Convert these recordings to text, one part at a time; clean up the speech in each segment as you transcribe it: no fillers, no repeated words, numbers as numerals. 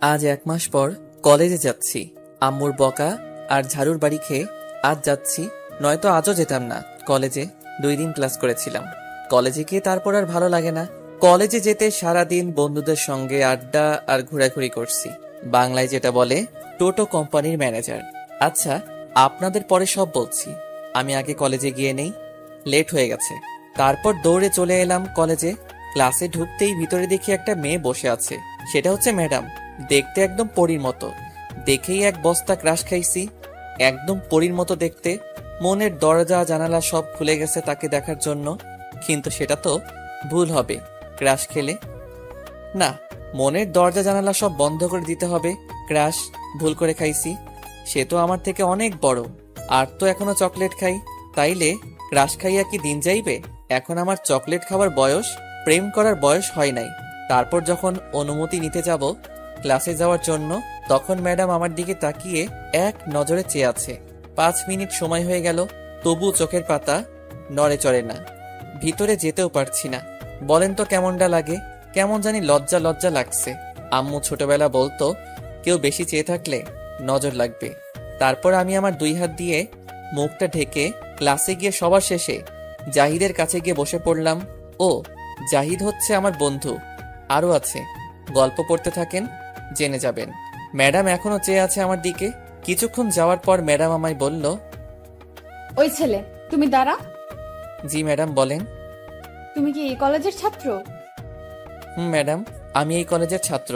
আজ 1 মাস পর কলেজে যাচ্ছি। আম্মুর বকা আর ঝাড়ুর বাড়ি খেয়ে আজ যাচ্ছি, নয়তো আজও যেতাম না। কলেজে 2 দিন ক্লাস করেছিলাম। কলেজে গিয়ে তারপর আর ভালো লাগে না। কলেজে যেতে সারাদিন বন্ধুদের সঙ্গে আড্ডা আর ঘোরাঘুরি করছি। বাংলায় যেটা বলে টোটো কোম্পানির ম্যানেজার। আচ্ছা, আপনাদের পরে সব বলছি। আমি আগে কলেজে গিয়ে নেই, লেট হয়ে গেছে। তারপর দৌড়ে চলে এলাম কলেজে। ক্লাসে ঢুকতেই ভিতরে দেখি একটা মেয়ে বসে আছে। সেটা হচ্ছে ম্যাডাম। দেখতে একদম পরীর মতো। দেখেই এক বস্তা ক্রাশ খাইছি। একদম পরীর মতো দেখতে। মনের দরজা জানালা সব খুলে গেছে তাকে দেখার জন্য। কিন্তু সেটা তো ভুল হবে ক্রাশ খেলে। না, মনের দরজা জানালা সব বন্ধ করে দিতে হবে। ক্রাশ ভুল করে খাইছি। সে তো আমার থেকে অনেক বড়, আর তো এখনো চকলেট খাই। তাইলে ক্রাশ খাইয়া কি দিন যাইবে? এখন আমার চকলেট খাওয়ার বয়স, প্রেম করার বয়স হয় নাই। তারপর যখন অনুমতি নিতে যাব ক্লাসে যাওয়ার জন্য, তখন ম্যাডাম আমার দিকে তাকিয়ে এক নজরে চেয়ে আছে। 5 মিনিট সময় হয়ে গেল, তবু চোখের পাতা নড়ে চড়ে না। ভিতরে যেতেও পারছি না। বলেন তো কেমনটা লাগে? কেমন জানি লজ্জা লজ্জা লাগছে। আম্মু ছোটবেলা বলতো, কেউ বেশি চেয়ে থাকলে নজর লাগবে। তারপর আমি আমার 2 হাত দিয়ে মুখটা ঢেকে ক্লাসে গিয়ে সবার শেষে জাহিদের কাছে গিয়ে বসে পড়লাম। ও, জাহিদ হচ্ছে আমার বন্ধু। আরও আছে, গল্প পড়তে থাকেন, জেনে যাবেন। ম্যাডাম এখনো চেয়ে আছে আমার দিকে। কিছুক্ষণ যাওয়ার পর ম্যাডাম আমায় বলল, ওই ছেলে, তুমি দাঁড়া। জি ম্যাডাম, বলেন। তুমি কি এই কলেজের ছাত্র? হুম ম্যাডাম, আমি এই কলেজের ছাত্র।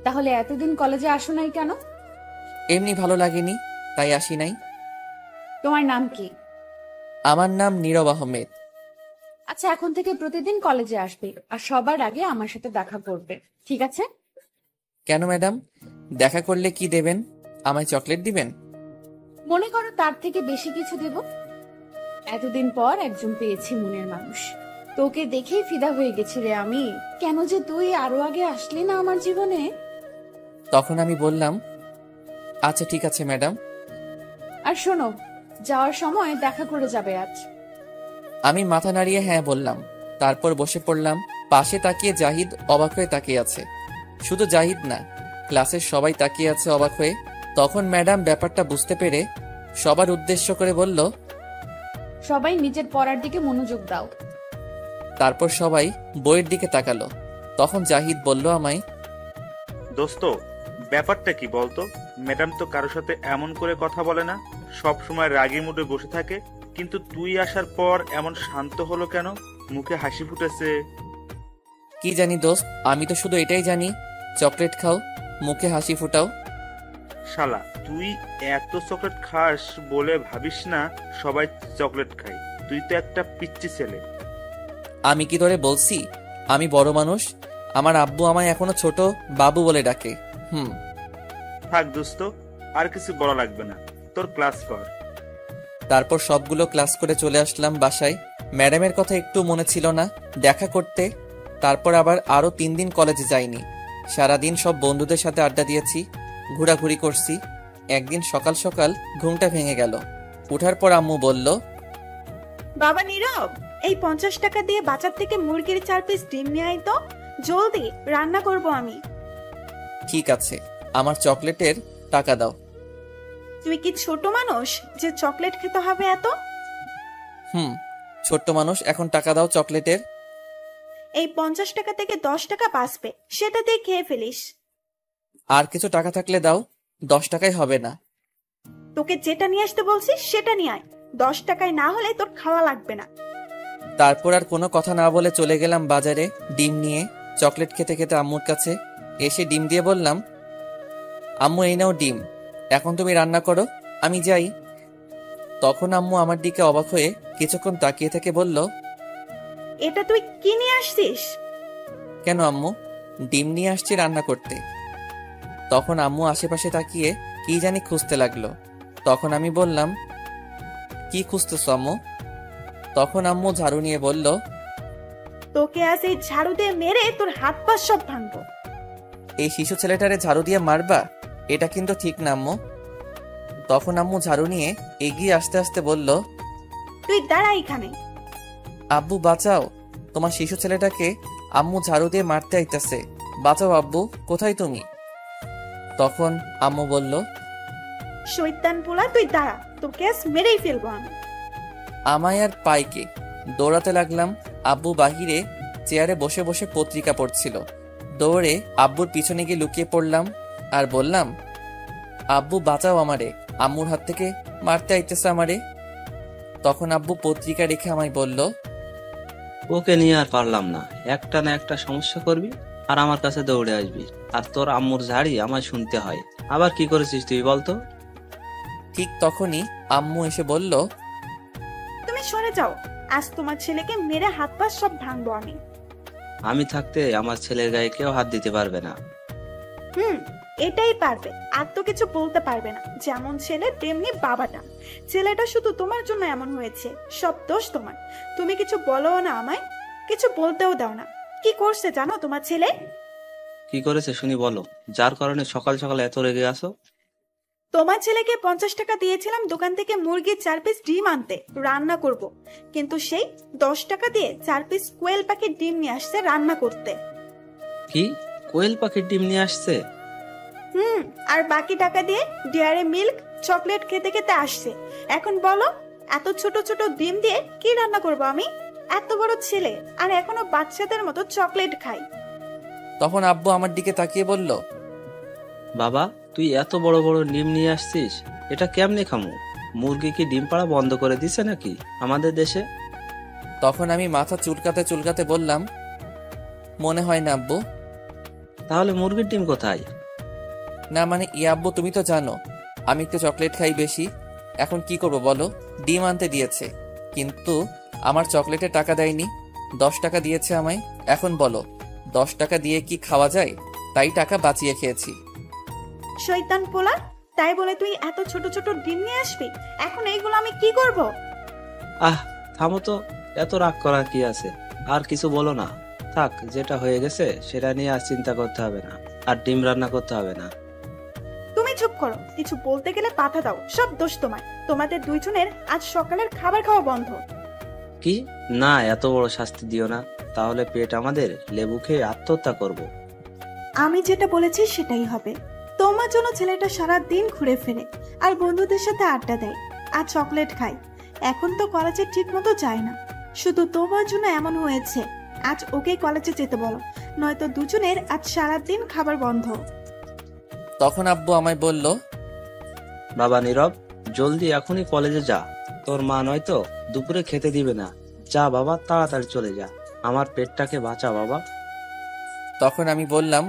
তাহলে এতদিন কলেজে আসো নাই কেন? এমনি ভালো লাগেনি, তাই আসি নাই। তোমার নাম কি? আমার নাম নীরব আহমেদ। আচ্ছা, এখন থেকে প্রতিদিন কলেজে আসবে, আর সবার আগে আমার সাথে দেখা করবে, ঠিক আছে? কেন ম্যাডাম? দেখা করলে কি দেবেন? আমায় চকলেট দিবেন? মনে করো তার থেকে বেশি কিছু দেব। এতদিন পর একজন পেয়েছি মনের মানুষ। তোকে দেখেই ফিদা হয়ে গেছি রে আমি। কেন যে তুই আরো আগে আসলি না আমার জীবনে? তখন আমি বললাম, আচ্ছা ঠিক আছে ম্যাডাম। আর শোনো, যাওয়ার সময় দেখা করে যাবে আজ। আমি মাথা নাড়িয়ে হ্যাঁ বললাম। তারপর বসে পড়লাম। পাশে তাকিয়ে জাহিদ অবাক হয়ে তাকিয়ে আছে। শুধু জাহিদ না, ক্লাসের সবাই তাকিয়ে আছে অবাক হয়ে। তখন ম্যাডাম ব্যাপারটা বুঝতে পেরে সবার উদ্দেশ্য করে বলল, সবাই নিজের পড়ার দিকে মনোযোগ দাও। তারপর সবাই বইয়ের দিকে তাকালো। তখন জাহিদ বলল আমায়, দোস্ত, ব্যাপারটা কি বলতো? ম্যাডাম তো কারোর সাথে এমন করে কথা বলে না, সব সময় রাগী মুডে বসে থাকে। কিন্তু তুই আসার পর এমন শান্ত হলো কেন? মুখে হাসি ফুটেছে। কি জানি দোস্ত, আমি তো শুধু এটাই জানি, চকলেট খাও, মুখে হাসি ফুটাও। শালা, তুই এত চকলেট খাস বলে ভাবিস না সবাই চকলেট খায়। তুই তো একটা পিচ্চি ছেলে। আমি কি ধরে বলছি আমি বড় মানুষ? আমার আব্বু আমায় এখনো ছোট বাবু বলে ডাকে। থাক দোস্ত, আর কিছু বলা লাগবে না, তোর ক্লাস কর। তারপর সবগুলো ক্লাস করে চলে আসলাম বাসায়। ম্যাডামের কথা একটু মনে ছিল না দেখা করতে। তারপর আবার আরো 3 দিন কলেজে যাইনি। সারাদিন সব বন্ধুদের সাথে আড্ডা দিয়েছি, ঘোরাঘুরি করছি। একদিন সকাল সকাল ঘুমটা ভেঙে গেল। উঠার পর আম্মু বলল, বাবা নীরব, এই 50 টাকা দিয়ে বাজার থেকে মুরগির 4 পিস ডিম নিয়ে আয় তো, জলদি রান্না করব আমি। ঠিক আছে, আমার চকলেটের টাকা দাও। তুই কি ছোট মানুষ যে চকলেট খেতে হবে এত? ছোট্ট মানুষ, এখন টাকা দাও চকলেটের। এই 50 টাকা থেকে 10 টাকা বাঁচবে, সেটা দিয়ে খেয়ে ফেলিস। আর কিছু টাকা থাকলে দাও, 10 টাকায় হবে না। তোকে যেটা নিয়ে আসতে বলছিস সেটা নিয়ে আয়, 10 টাকায় না হলে তোর খাওয়া লাগবে না। তারপর আর কোনো কথা না বলে চলে গেলাম বাজারে ডিম নিয়ে। চকলেট খেতে খেতে আম্মুর কাছে এসে ডিম দিয়ে বললাম, আম্মু এই নাও ডিম, এখন তুমি রান্না করো, আমি যাই। তখন আম্মু আমার দিকে অবাক হয়ে কিছুক্ষণ তাকিয়ে থেকে বলল, এটা তুই কি নিয়ে আসছিস? কেন আম্মু? ডিম নিয়ে আসছি রান্না করতে। তখন আম্মু আশেপাশে তাকিয়ে কি জানি খুঁজতে লাগলো। তখন আমি বললাম, কি খুঁজতেছো আম্মু? তখন আম্মু ঝাড়ু নিয়ে বলল, তোকে আজ এই ঝাড়ু দিয়ে মেরে তোর হাত পা সব ভাঙবো। এই শিশু ছেলেটারে ঝাড়ু দিয়ে মারবা? এটা কিন্তু ঠিক না আম্মু। তখন আম্মু ঝাড়ু নিয়ে এগিয়ে আসতে আসতে বলল, তুই দাঁড়া এখানে। আব্বু বাঁচাও, তোমার শিশু ছেলেটাকে আম্মু ঝাড়ু দিয়ে মারতে আইতাছে, বাঁচাও আব্বু, কোথায় তুমি? তখন আম্মু বলল, শৈতান পোলা, তুই দাঁড়া, তোকে আজ মেরেই ফেলবো আমি। আমায় আর পাইকে দৌড়াতে লাগলাম। আব্বু বাহিরে চেয়ারে বসে বসে পত্রিকা পড়ছিল। দৌড়ে আব্বুর পিছনে গিয়ে লুকিয়ে পড়লাম আর বললাম, আব্বু বাঁচাও আমারে, আম্মুর হাত থেকে মারতে আইতেছে আমারে। তখন আব্বু পত্রিকা রেখে আমায় বলল, ওকে নিয়ে আর পারলাম না, একটা না একটা সমস্যা করবি আর আমার কাছে দৌড়ে আসবি, আর তোর আম্মুর ঝাড়ি আমায় শুনতে হয়। আবার কি করেছিস তুই বলতো? ঠিক তখনই আম্মু এসে বলল, তুমি সরে যাও, আজ তোমার ছেলেকে মেরে হাত পা সব ভাঙবো আমি। আমি থাকতে আমার ছেলের গায়ে কেউ হাত দিতে পারবে না। এটাই পারবে, আর তো কিছু বলতে পারবে না। যেমন ছেলে তেমনি বাবাটা। ছেলেটা শুধু তোমার জন্য এমন হয়েছে, সব দোষ তোমার। তুমি কিছু বলো না আমায়, কিছু বলতেও দাও না। কি করছে জানো তোমার ছেলে? কি করেছে শুনি বলো, যার কারণে সকাল সকাল এত রেগে আসো। তোমার ছেলেকে 50 টাকা দিয়েছিলাম দোকান থেকে মুরগির 4 পিস ডিম আনতে, রান্না করব। কিন্তু সেই 10 টাকা দিয়ে 4 পিস কোয়েল পাখির ডিম নিয়ে আসছে রান্না করতে। কি, কোয়েল পাখির ডিম নিয়ে আসছে? আর বাকি টাকা দিয়ে ডেয়ারি মিল্ক চকলেট খেতে খেতে আসছে। এখন বলো, এত ছোট ছোট ডিম দিয়ে কি রান্না করব আমি? এত বড় ছেলে আর এখনো বাচ্চাদের মতো চকলেট খাই। তখন আব্বু আমার দিকে তাকিয়ে বলল, বাবা, তুই এত বড় বড় ডিম নিয়ে আসছিস, এটা কেমনে খামু? মুরগি কি ডিম পাড়া বন্ধ করে দিছে নাকি আমাদের দেশে? তখন আমি মাথা চুলকাতে চুলকাতে বললাম, মনে হয় না আব্বু। তাহলে মুরগির ডিম কোথায়? না মানে আব্বু, তুমি তো জানো আমি একটু চকলেট খাই বেশি। এখন কি করব বলো? ডিম আনতে দিয়েছে, কিন্তু আমার চকলেটের টাকা দেয়নি। 10 টাকা দিয়েছে আমায়। এখন বলো, 10 টাকা দিয়ে কি খাওয়া যায়? তাই টাকা বাঁচিয়ে খেয়েছি। শয়তান পোলা, তাই বলে তুই এত ছোট ছোট ডিম নিয়ে আসবি? এখন এইগুলো আমি কি করব? আহ, থামো তো, এত রাগ করার কি আছে? আর কিছু বলো না, থাক, যেটা হয়ে গেছে সেটা নিয়ে আর চিন্তা করতে হবে না, আর ডিম রান্না করতে হবে না। তুমি চুপ করো, কিছু বলতে গেলে বাধা দাও। সব দোষ তোমার। তোমাদের দুইজনের আজ সকালের খাবার খাওয়া বন্ধ। কি না, এত বড় শাস্তি দিও না, তাহলে পেট আমাদের লেবু খেয়ে আত্মহত্যা করব। আমি যেটা বলেছি সেটাই হবে। তোমার জন্য ছেলেটা সারা দিন ঘুরে ফেরে আর বন্ধুদের সাথে আড্ডা দেয় আর চকলেট খায়। এখন তো কলেজে ঠিক মতো যায় না, শুধু তোমার জন্য এমন হয়েছে। আজ ওকে কলেজে যেতে বলো, নয়তো দুজনের আজ সারা দিন খাবার বন্ধ। তখন আব্বু আমায় বলল, বাবা নীরব, জলদি এখনই কলেজে যা, তোর মা নয়তো দুপুরে খেতে দিবে না। যা বাবা, তাড়াতাড়ি চলে যা, আমার পেটটাকে বাঁচা বাবা। তখন আমি বললাম,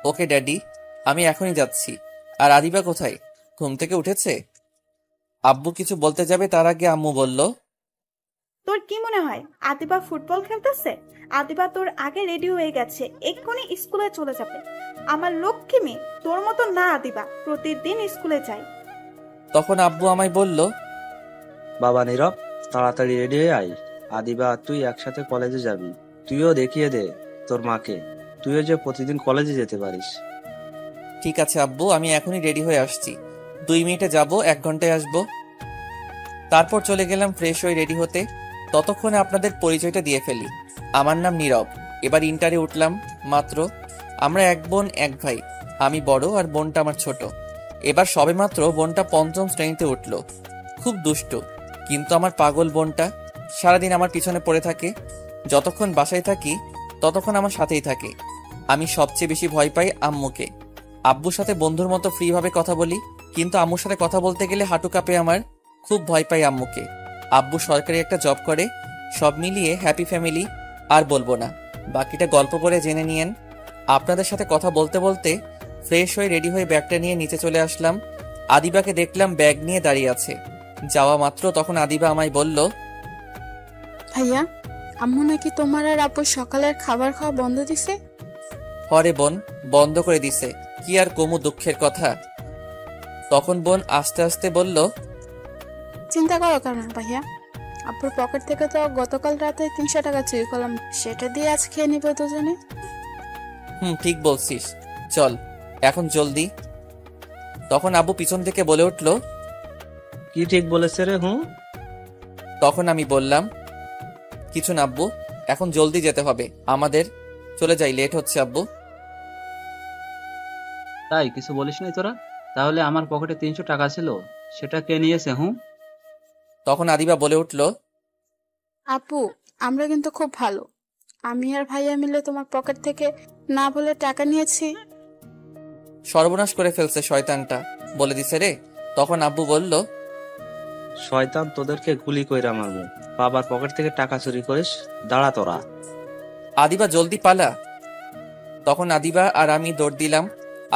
ওকে ড্যাডি, আমি এখনই যাচ্ছি। আর আদিবা কোথায়? ঘুম থেকে উঠেছে? আব্বু কিছু বলতে যাবে তার আগে আম্মু বলল, তোর কি মনে হয় আদিবা ফুটবল খেলতেছে? আদিবা তোর আগে রেডি হয়ে গেছে, এক্ষুনি স্কুলে চলে যাবে। আমার লক্ষ্মী মেয়ে, তোর মতো না আদিবা, প্রতিদিন স্কুলে যায়। তখন আব্বু আমায় বলল, বাবা নীরব, তাড়াতাড়ি রেডি হয়ে আয়, আদিবা আর তুই একসাথে কলেজে যাবি। তুইও দেখিয়ে দে তোর মাকে, তুইও যে প্রতিদিন কলেজে যেতে পারিস। ঠিক আছে আব্বু, আমি এখনই রেডি হয়ে আসছি। 2 মিনিটে যাব, 1 ঘন্টায় আসবো। তারপর চলে গেলাম ফ্রেশ হয়ে রেডি হতে। ততক্ষণে আপনাদের পরিচয়টা দিয়ে ফেলি। আমার নাম নীরব, এবার ইন্টারে উঠলাম মাত্র। আমরা 1 বোন 1 ভাই, আমি বড় আর বোনটা আমার ছোট। এবার সবেমাত্র বোনটা 5ম শ্রেণীতে উঠলো। খুব দুষ্ট, কিন্তু আমার পাগল বোনটা সারাদিন আমার পিছনে পড়ে থাকে। যতক্ষণ বাসায় থাকি ততক্ষণ আমার সাথেই থাকে। আমি সবচেয়ে বেশি ভয় পাই আম্মুকে। আব্বুর সাথে বন্ধুর মতো ফ্রি ভাবে কথা বলি, কিন্তু আম্মুর সাথে কথা বলতে গেলে হাঁটু কাঁপে আমার। খুব ভয় পাই আম্মুকে। আব্বু সরকারি একটা জব করে। সব মিলিয়ে হ্যাপি ফ্যামিলি। আর বলবো না, বাকিটা গল্প করে জেনে নিয়েন। আপনাদের সাথে কথা বলতে বলতে ফ্রেশ হয়ে রেডি হয়ে ব্যাগটা নিয়ে নিচে চলে আসলাম। আদিবাকে দেখলাম ব্যাগ নিয়ে দাঁড়িয়ে আছে। যাওয়া মাত্র তখন আদিবা আমায় বলল, ভাইয়া, আম্মু নাকি তোমার আর আব্বুর সকালের খাবার খাওয়া বন্ধ দিছে? হরে বোন, বন্ধ করে দিছে। কি আর কমু দুঃখের কথা। তখন বোন আস্তে আস্তে বলল, চিন্তা করো কেন ভাইয়া, আব্বুর পকেট থেকে তো গতকাল রাতে 300 টাকা চুরি করলাম, সেটা দিয়ে আজ খেয়ে নিবো দুজনে। ঠিক বলছিস, চল এখন জলদি। তখন আব্বু পিছন থেকে বলে উঠল, কি ঠিক বলেছে রে? তখন আমি বললাম, কিছু না আব্বু, এখন জলদি যেতে হবে আমাদের। চলে যাই, লেট হচ্ছে আব্বু। তাই কিছু বলিস নাই তোরা? তাহলে আমার পকেটে 300 টাকা ছিল, সেটা কে নিয়েছে? তখন আদিবা বলে উঠল, আপু, আমরা কিন্তু খুব ভালো। আমি আর ভাইয়া মিলে তোমার পকেট থেকে না বলে টাকা নিয়েছি। সর্বনাশ করে ফেলছে শয়তানটা, বলে দিছে রে। তখন আব্বু বলল, শয়তান তোদেরকে গুলি কইরা মারবো। বাবার পকেট থেকে টাকা চুরি করিস? দাঁড়া তোরা। আদিবা জলদি পালা। তখন আদিবা আর আমি দৌড় দিলাম।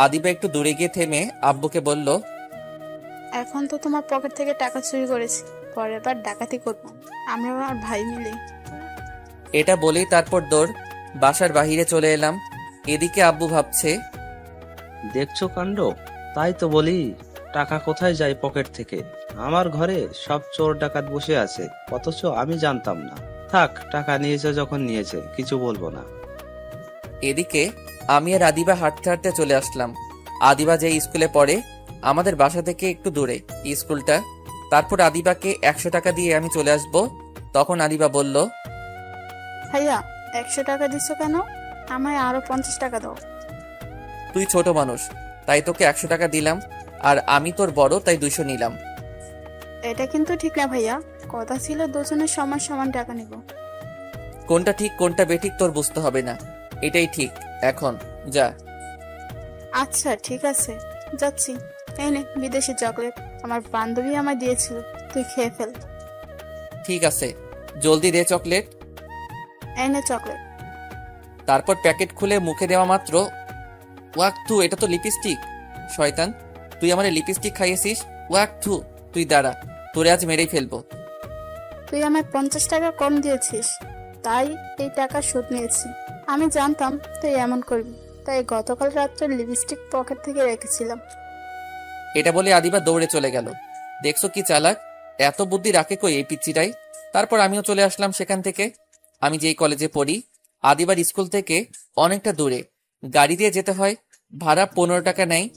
আদিবা একটু দূরে গিয়ে থেমে আব্বুকে বলল, এখন তো তোমার পকেট থেকে টাকা চুরি করেছি, পরের বার ডাকাতি করবো আমরা আর ভাই মিলে। এটা বলেই তারপর দৌড় বাসার বাহিরে চলে এলাম। এদিকে আব্বু ভাবছে, দেখছো কাণ্ড? তাই তো বলি, টাকা কোথায় যায় পকেট থেকে? আমার ঘরে সব চোর ডাকাত বসে আছে, অথচ আমি জানতাম না। থাক, টাকা নিয়েছে যখন নিয়েছে, কিছু বলবো না। এদিকে আমি আর আদিবা হাঁটতে হাঁটতে চলে আসলাম। আদিবা যে স্কুলে পড়ে আমাদের বাসা থেকে একটু দূরে স্কুলটা। তারপর আদিবাকে 100 টাকা দিয়ে আমি চলে আসব। তখন আদিবা বলল, ভাইয়া 100 টাকা দিচ্ছ কেন? আমায় আরো 50 টাকা দাও। তুই ছোট মানুষ তাই তোকে 100 টাকা দিলাম, আর আমি তোর বড় তাই 200 নিলাম। এটা কিন্তু ঠিক না ভাইয়া, কথা ছিল দুজনের সমান সমান টাকা নেব। কোনটা ঠিক কোনটা বেঠিক তোর বুঝতে হবে না, এটাই ঠিক। এখন যা। আচ্ছা ঠিক আছে, যাচ্ছি। এই নে বিদেশি চকলেট, আমার বান্ধবী আমায় দিয়েছিল, তুই খেয়ে ফেল। ঠিক আছে, জলদি দে চকলেট। এই নে চকলেট। তারপর প্যাকেট খুলে মুখে দেওয়া মাত্র, ওয়াক থু, এটা তো লিপস্টিক। শয়তান, তুই আমার লিপস্টিক খাইয়েছিস। ওয়াক থু, তুই দাঁড়া, তোরে আজ মেরেই ফেলবো। তুই আমায় 50 টাকা কম দিয়েছিস, তাই এই টাকা শোধ নিয়েছি। আমি জানতাম তুই এমন করবি, তাই গতকাল রাত্রে লিপস্টিক পকেট থেকে রেখেছিলাম। এটা বলে আদিবা দৌড়ে চলে গেল। দেখছো কি চালাক, এত বুদ্ধি রাখে কই এই পিচ্চিটাই। তারপর আমিও চলে আসলাম সেখান থেকে। আমি যেই কলেজে পড়ি আদিবার স্কুল থেকে অনেকটা দূরে, গাড়ি দিয়ে যেতে হয়। ভাড়া 15 টাকা নেয়।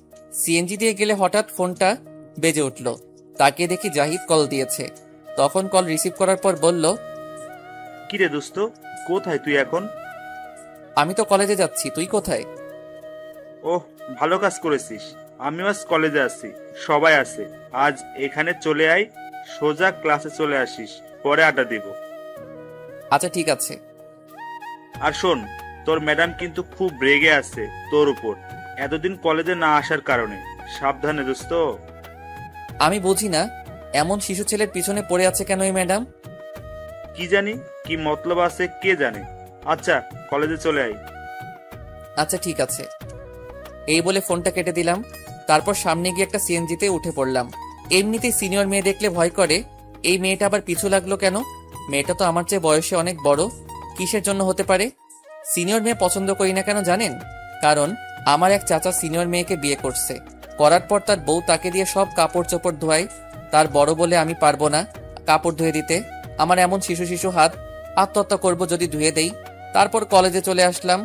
সিএনজি দিয়ে গেলে হঠাৎ ফোনটা বেজে উঠল। তাকে দেখি জাহিদ কল দিয়েছে। তখন কল রিসিভ করার পর বলল, কিরে দোস্ত, কোথায় তুই এখন? আমি তো কলেজে যাচ্ছি, তুই কোথায়? ওহ, ভালো কাজ করেছিস। আমি আজ কলেজে আছি, সবাই আছে। আজ এখানে চলে আয়, সোজা ক্লাসে চলে আসিস, পরে আড্ডা দিব। আচ্ছা ঠিক আছে। আর শোন, তোর ম্যাডাম কিন্তু খুব রেগে আছে তোর উপর, এতদিন কলেজে না আসার কারণে। সাবধানে দোস্ত। আমি বুঝি না এমন শিশু ছেলের পিছনে পড়ে আছে কেন এই ম্যাডাম। কি জানি কি মতলব আছে, কে জানে। আচ্ছা, কলেজে চলে আয়। আচ্ছা ঠিক আছে। এই বলে ফোনটা কেটে দিলাম। তারপর সামনে গিয়ে একটা সিএনজিতে উঠে পড়লাম। এমনিতেই সিনিয়র মেয়ে দেখলে ভয় করে, এই মেয়েটা আবার পিছু লাগলো কেন? মেয়েটা তো আমার চেয়ে বয়সে অনেক বড়, কিসের জন্য হতে পারে? সিনিয়র মেয়ে পছন্দ করি না কেন জানেন? কারণ আমার এক চাচা সিনিয়র মেয়েকে বিয়ে করছে। করার পর তার বউ তাকে দিয়ে সব কাপড় চোপড় ধোয়ায়। তার বড় বলে আমি পারবো না কাপড় ধুয়ে দিতে। আমার এমন শিশু শিশু হাত, আত্মহত্যা করব যদি ধুয়ে দেই। তারপর কলেজে চলে আসলাম।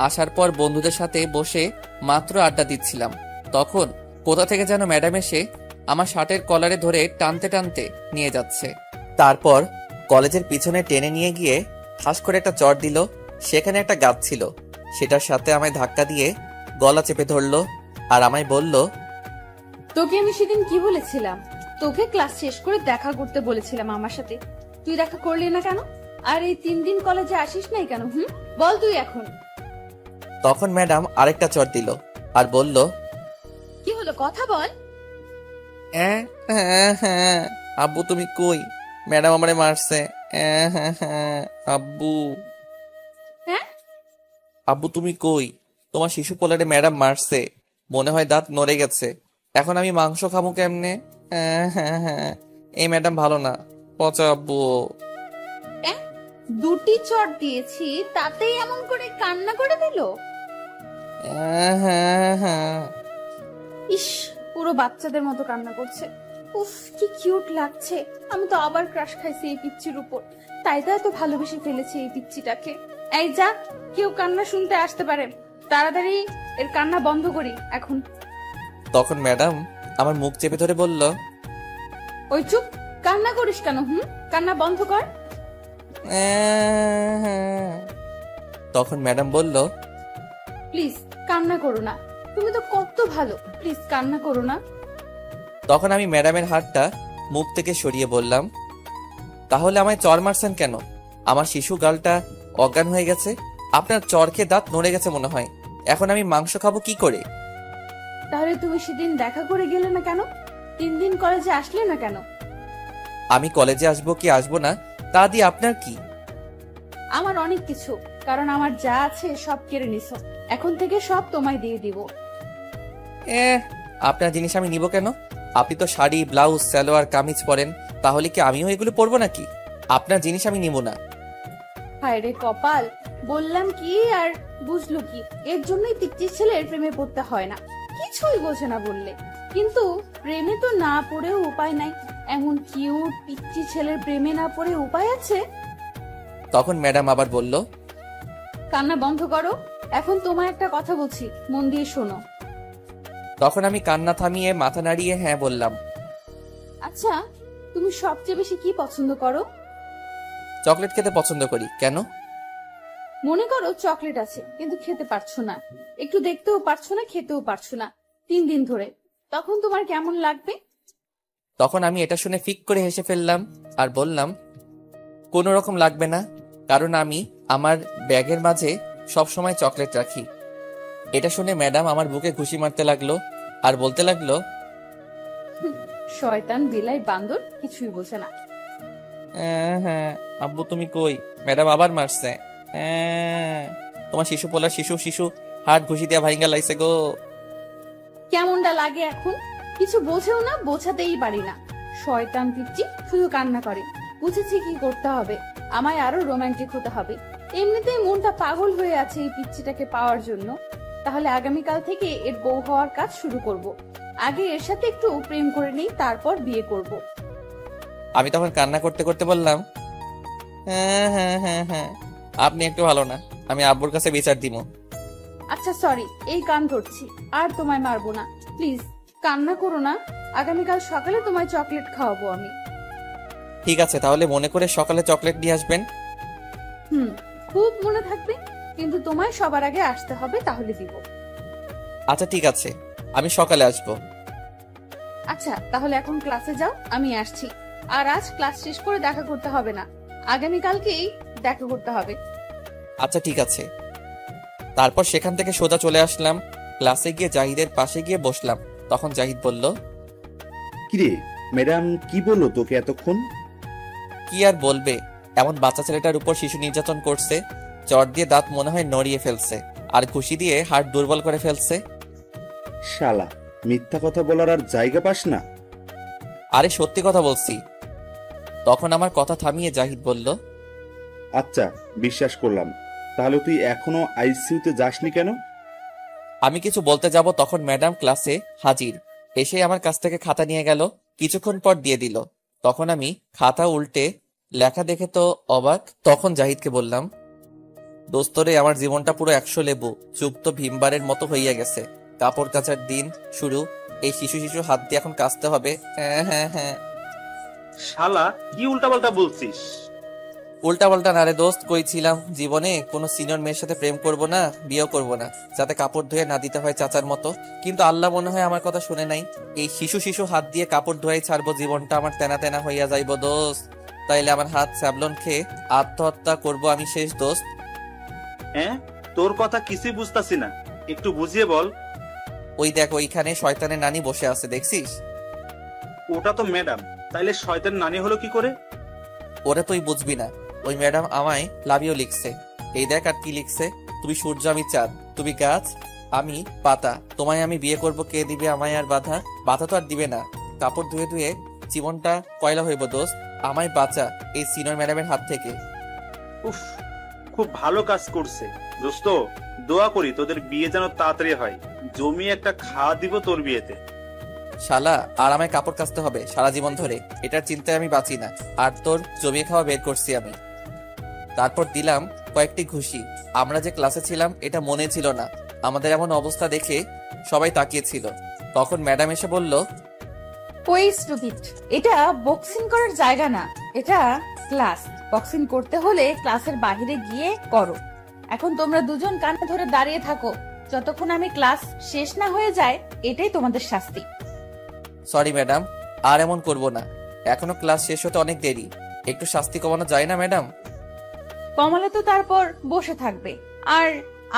আসার পর বন্ধুদের সাথে বসে মাত্র আড্ডা দিচ্ছিলাম, তখন কোথা থেকে যেন ম্যাডাম এসে আমার শার্টের কলারে ধরে টানতে টানতে নিয়ে যাচ্ছে। তারপর কলেজের পিছনে টেনে নিয়ে গিয়ে ঠাস করে একটা চড় দিল। সেখানে একটা গাছ ছিল, সেটার সাথে আমায় ধাক্কা দিয়ে গলা চেপে ধরলো আর আমায় বলল, তোকে আমি সেদিন কি বলেছিলাম? তোকে ক্লাস শেষ করে দেখা করতে বলেছিলাম আমার সাথে, তুই দেখা করলি না কেন? আর এই 3 দিন কলেজে আসিস নাই কেন? বল তুই এখন। তখন ম্যাডাম আরেকটা চড় দিল আর বলল, কি হলো, কথা বল। হ্যাঁ, আব্বু তুমি কই? ম্যাডাম আমারে মারছে। হ্যাঁ, আব্বু। হ্যাঁ, আব্বু তুমি কই? তোমার শিশু পোলারে ম্যাডাম মারছে, মনে হয় দাঁত নড়ে গেছে। এখন আমি মাংস খাবো কেমনে? হ্যাঁ, এই ম্যাডাম ভালো না, পচা আব্বু। 2টি চট দিয়েছি, তাতেই এমন করে কান্না করে দিল। হ্যাঁ। ইস, পুরো বাচ্চাদের মতো কান্না করছে। উফ, কি কিউট লাগছে। আমি তো আবার ক্রাশ খাইছি এই পিচ্চির উপর, তাই তো এত ভালোবেসে ফেলেছি এই পিচ্চিটাকে। এই যা, কেউ কান্না শুনতে আসতে পারে, তাড়াতাড়ি এর কান্না বন্ধ করি এখন। তখন ম্যাডাম আমার মুখ চেপে ধরে বলল, ওই চুপ, কান্না করিস কেন? কান্না বন্ধ কর। তখন ম্যাডাম বলল, প্লিজ কান্না করো না, তুমি তো কত ভালো, প্লিজ কান্না করো না। তখন আমি ম্যাডামের হাতটা মুখ থেকে সরিয়ে বললাম, তাহলে আমায় চর মারছেন কেন? আমার শিশু গালটা অজ্ঞান হয়ে গেছে, আপনার চর খেয়ে দাঁত নড়ে গেছে মনে হয়। এখন আমি মাংস খাবো কি করে? তাহলে তুমি সেদিন দেখা করে গেলে না কেন? 3 দিন কলেজে আসলে না কেন? আমি কলেজে আসবো কি আসবো না তা দিয়ে আপনার কি? আমার অনেক কিছু, কারণ আমার যা আছে সব কেড়ে নিছো। এখন থেকে সব তোমায় দিয়ে দিব। আপনার জিনিস আমি নিব কেন? আপনি তো শাড়ি, ব্লাউজ, সালোয়ার, কামিজ পরেন, তাহলে কি আমিও এগুলো পরবো নাকি? আপনার জিনিস আমি নিব না। হায় রে কপাল, বললাম কি আর বুঝলো কি? এর জন্যই পিচ্চির ছেলের প্রেমে পড়তে হয় না, কিছুই বোঝে না বললে। কিন্তু প্রেমে তো না পড়েও উপায় নাই। এমন কিউট পিচ্চি ছেলের প্রেমে না পড়ে উপায় আছে? তখন ম্যাডাম আবার বলল, কান্না বন্ধ করো। এখন তোমায় একটা কথা বলছি, মন দিয়ে শোনো। তখন আমি কান্না থামিয়ে মাথা নাড়িয়ে হ্যাঁ বললাম। আচ্ছা, তুমি সবচেয়ে বেশি কি পছন্দ করো? চকলেট খেতে পছন্দ করি। কেন? মনে করো চকলেট আছে, কিন্তু খেতে পারছো না, একটু দেখতেও পারছো না, খেতেও পারছো না 3 দিন ধরে, তখন তোমার কেমন লাগবে? তখন আমি এটা শুনে ফিক করে হেসে ফেললাম আর বললাম, কোনো রকম লাগবে না, কারণ আমি আমার ব্যাগের মাঝে সব সময় চকলেট রাখি। এটা শুনে ম্যাডাম আমার বুকে ঘুষি মারতে লাগলো আর বলতে লাগলো, শয়তান বিলাই বান্দর, কিছুই বোঝে না। হ্যাঁ আব্বু তুমি কই? ম্যাডাম আবার মারছে। তোমার শিশু পোলা শিশু শিশু হাত ঘুষি দিয়া ভাইঙ্গা লাইছে গো। কেমনটা লাগে এখন? কিছু বোঝেও না, বোঝাতেই পারি না। শয়তান পিচ্চি, শুধু কান্না করে। বুঝেছি কি করতে হবে, আমায় আরো রোমান্টিক হতে হবে। এমনিতেই মনটা পাগল হয়ে আছে এই পিচ্চিটাকে পাওয়ার জন্য। তাহলে আগামীকাল থেকে এর বউ হওয়ার কাজ শুরু করব। আগে এর সাথে একটু প্রেম করে নেই, তারপর বিয়ে করব। আমি তখন কান্না করতে করতে বললাম, হ্যাঁ আপনি একটু ভালো না, আমি আব্বুর কাছে বিচার দিব। আচ্ছা সরি, এই কান ধরছি, আর তোমায় মারবো না। প্লিজ কান্না করো না, আগামীকাল সকালে তোমায় চকলেট খাওয়াবো আমি। ঠিক আছে, তাহলে মনে করে সকালে চকলেট নিয়ে আসবেন। খুব মনে থাকবে, কিন্তু তোমায় সবার আগে আসতে হবে, তাহলে দিব। আচ্ছা ঠিক আছে, আমি সকালে আসবো। আচ্ছা তাহলে এখন ক্লাসে যাও, আমি আসছি। আর আজ ক্লাস শেষ করে দেখা করতে হবে না, আগামীকালকেই দেখা করতে হবে। আচ্ছা ঠিক আছে। তারপর সেখান থেকে সোজা চলে আসলাম ক্লাসে, গিয়ে জাহিদের পাশে গিয়ে বসলাম। তখন জাহিদ বলল, কিরে ম্যাডাম কি বললো তোকে এতক্ষণ? কি আর বলবে, এমন বাচ্চা ছেলেটার উপর শিশু নির্যাতন করছে, চট দিয়ে দাঁত মনে হয় নড়িয়ে ফেলছে, আর ঘুষি দিয়ে হাড় দুর্বল করে ফেলছে। শালা, মিথ্যা কথা বলার আর জায়গা পাস না। আরে সত্যি কথা বলছি। তখন আমার কথা থামিয়ে জাহিদ বলল, আচ্ছা বিশ্বাস করলাম, তাহলে তুই এখনো আইসিইউতে যাসনি কেন? আমি কিছু বলতে যাব, তখন ম্যাডাম ক্লাসে হাজির। এসে আমার কাছ থেকে খাতা নিয়ে গেল, কিছুক্ষণ পর দিয়ে দিল। তখন আমি খাতা উল্টে লেখা দেখে তো অবাক। তখন জাহিদকে বললাম, দোস্তরে আমার জীবনটা পুরো 100 লেবু যুক্ত ভীমবারের মতো হইয়া গেছে। কাপড় কাচার দিন শুরু, এই শিশু শিশু হাত দিয়ে এখন কাচতে হবে। হ্যাঁ। শালা কি উল্টাপাল্টা বলছিস? উল্টা পাল্টা না রে দোস্ত, কইছিলাম জীবনে কোনো সিনিয়র মেয়ের সাথে প্রেম করব না, বিয়েও করব না, যাতে কাপড় ধুয়ে না দিতে হয় চাচার মতো। কিন্তু আল্লাহ মনে হয় আমার কথা শুনে নাই। এই শিশু শিশু হাত দিয়ে কাপড় ধোয়াই ছাড়বো, জীবনটা আমার তেনা তেনা হইয়া যাইব দোস্ত। তাইলে আমার হাত স্যাবলন খেয়ে আত্মহত্যা করব আমি শেষ দোস্ত। হ্যাঁ, তোর কথা কিছুই বুঝতাছি না, একটু বুঝিয়ে বল। ওই দেখ, ওইখানে শয়তানের নানি বসে আছে, দেখছিস? ওটা তো ম্যাডাম, তাইলে শয়তান নানি হলো কি করে? ওরা তুই বুঝবি না। ওই ম্যাডাম আমায় লাভিও লিখছে। এই দেখ আর কি লিখছে, তুমি সূর্য আমি চাঁদ, তুমি গাছ আমি পাতা, তোমায় আমি বিয়ে করব, কে দিবে আমায় আর বাধা? বাধা তো আর দিবে না, কাপড় ধুয়ে ধুয়ে জীবনটা কয়লা হইব দোস্ত, আমায় বাঁচা এই সিনিয়র ম্যাডামের হাত থেকে। উফ, খুব ভালো কাজ করছে দোস্ত। দোয়া করি তোদের বিয়ে যেন তাড়াতাড়ি হয়, জমি একটা খাওয়া দিব তোর বিয়েতে। শালা, আর আমায় কাপড় কাচতে হবে সারা জীবন ধরে, এটার চিন্তায় আমি বাঁচি না। আর তোর জমিয়ে খাওয়া বের করছি আমি। তারপর দিলাম কয়েকটি ঘুষি। আমরা যে ক্লাসে ছিলাম এটা মনে ছিল না। আমাদের এমন অবস্থা দেখে সবাই তাকিয়েছিল। তখন ম্যাডাম এসে বলল, ওই স্টুপিড, এটা বক্সিং করার জায়গা না, এটা ক্লাস। বক্সিং করতে হলে ক্লাসের বাইরে গিয়ে করো। এখন তোমরা দুজন কানে ধরে দাঁড়িয়ে থাকো, যতক্ষণ আমি ক্লাস শেষ না হয়ে যায় এটাই তোমাদের শাস্তি। সরি ম্যাডাম, আর এমন করব না। এখনো ক্লাস শেষ হতে অনেক দেরি, একটু শাস্তি কমানো যায় না ম্যাডাম? কমলে তো তারপর বসে থাকবে, আর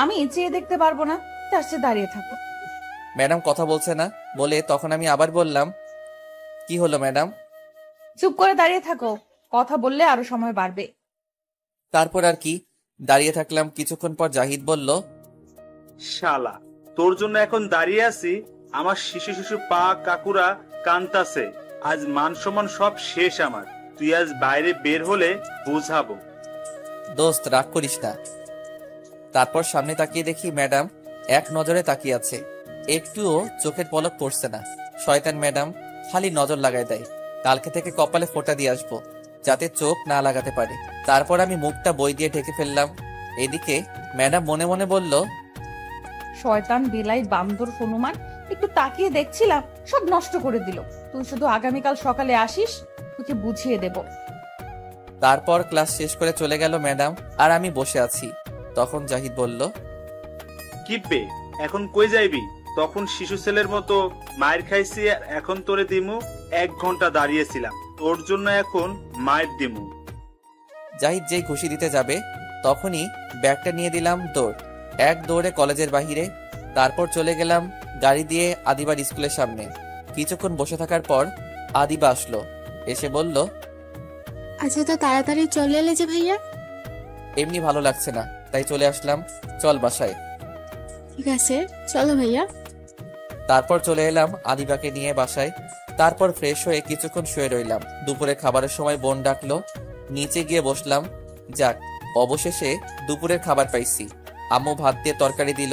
আমি চেয়ে দেখতে পারবো না, তার চেয়ে দাঁড়িয়ে থাকো। ম্যাডাম কথা বলছে না বলে তখন আমি আবার বললাম, কি হলো ম্যাডাম? চুপ করে দাঁড়িয়ে থাকো, কথা বললে আরো সময় বাড়বে। তারপর আর কি, দাঁড়িয়ে থাকলাম। কিছুক্ষণ পর জাহিদ বলল, শালা, তোর জন্য এখন দাঁড়িয়ে আছি, আমার শিশু শিশু পা কাকুরা কান্তাছে। আজ মান সম্মান সব শেষ আমার। তুই আজ বাইরে বের হলে বুঝাবো। দোস্ত রাগ করিস না। তারপর সামনে তাকিয়ে দেখি ম্যাডাম এক নজরে তাকিয়ে আছে, একটুও চোখের পলক পড়ছে না। শয়তান ম্যাডাম খালি নজর লাগায় দেয়। কালকে থেকে কপালে ফোঁটা দিয়ে আসবো, যাতে চোখ না লাগাতে পারে। তারপর আমি মুখটা বই দিয়ে ঢেকে ফেললাম। এদিকে ম্যাডাম মনে মনে বলল, শয়তান বেলাই বান্দর হনুমান, একটু তাকিয়ে দেখছিলাম, সব নষ্ট করে দিল। তুই শুধু আগামীকাল সকালে আসিস, তোকে বুঝিয়ে দেব। তারপর ক্লাস শেষ করে চলে গেল ম্যাডাম, আর আমি বসে আছি। তখন জাহিদ বলল, কিপে এখন কই যাইবি? তখন শিশু ছেলের মতো মায়ের খাইছি, আর এখন তোরে দিমু। 1 ঘন্টা দাঁড়িয়েছিলাম তোর জন্য, এখন মায়ের দিমু। জাহিদ যেই ঘুষি দিতে যাবে তখনই ব্যাগটা নিয়ে দিলাম দৌড়। এক দৌড়ে কলেজের বাহিরে। তারপর চলে গেলাম গাড়ি দিয়ে আদিবার স্কুলের সামনে। কিছুক্ষণ বসে থাকার পর আদিবা আসলো, এসে বলল, আচ্ছা, তো তাড়াতাড়ি চলে এলে যে ভাইয়া? এমনি ভালো লাগছে না, তাই চলে আসলাম, চল বাসায়। ঠিক আছে, চলো ভাইয়া। তারপর চলে এলাম আদিবাকে নিয়ে বাসায়। তারপর ফ্রেশ হয়ে কিছুক্ষণ শুয়ে রইলাম। দুপুরে খাবারের সময় বোন ডাকলো, নিচে গিয়ে বসলাম। যাক, অবশেষে দুপুরের খাবার পাইছি। আম্মু ভাত দিয়ে তরকারি দিল।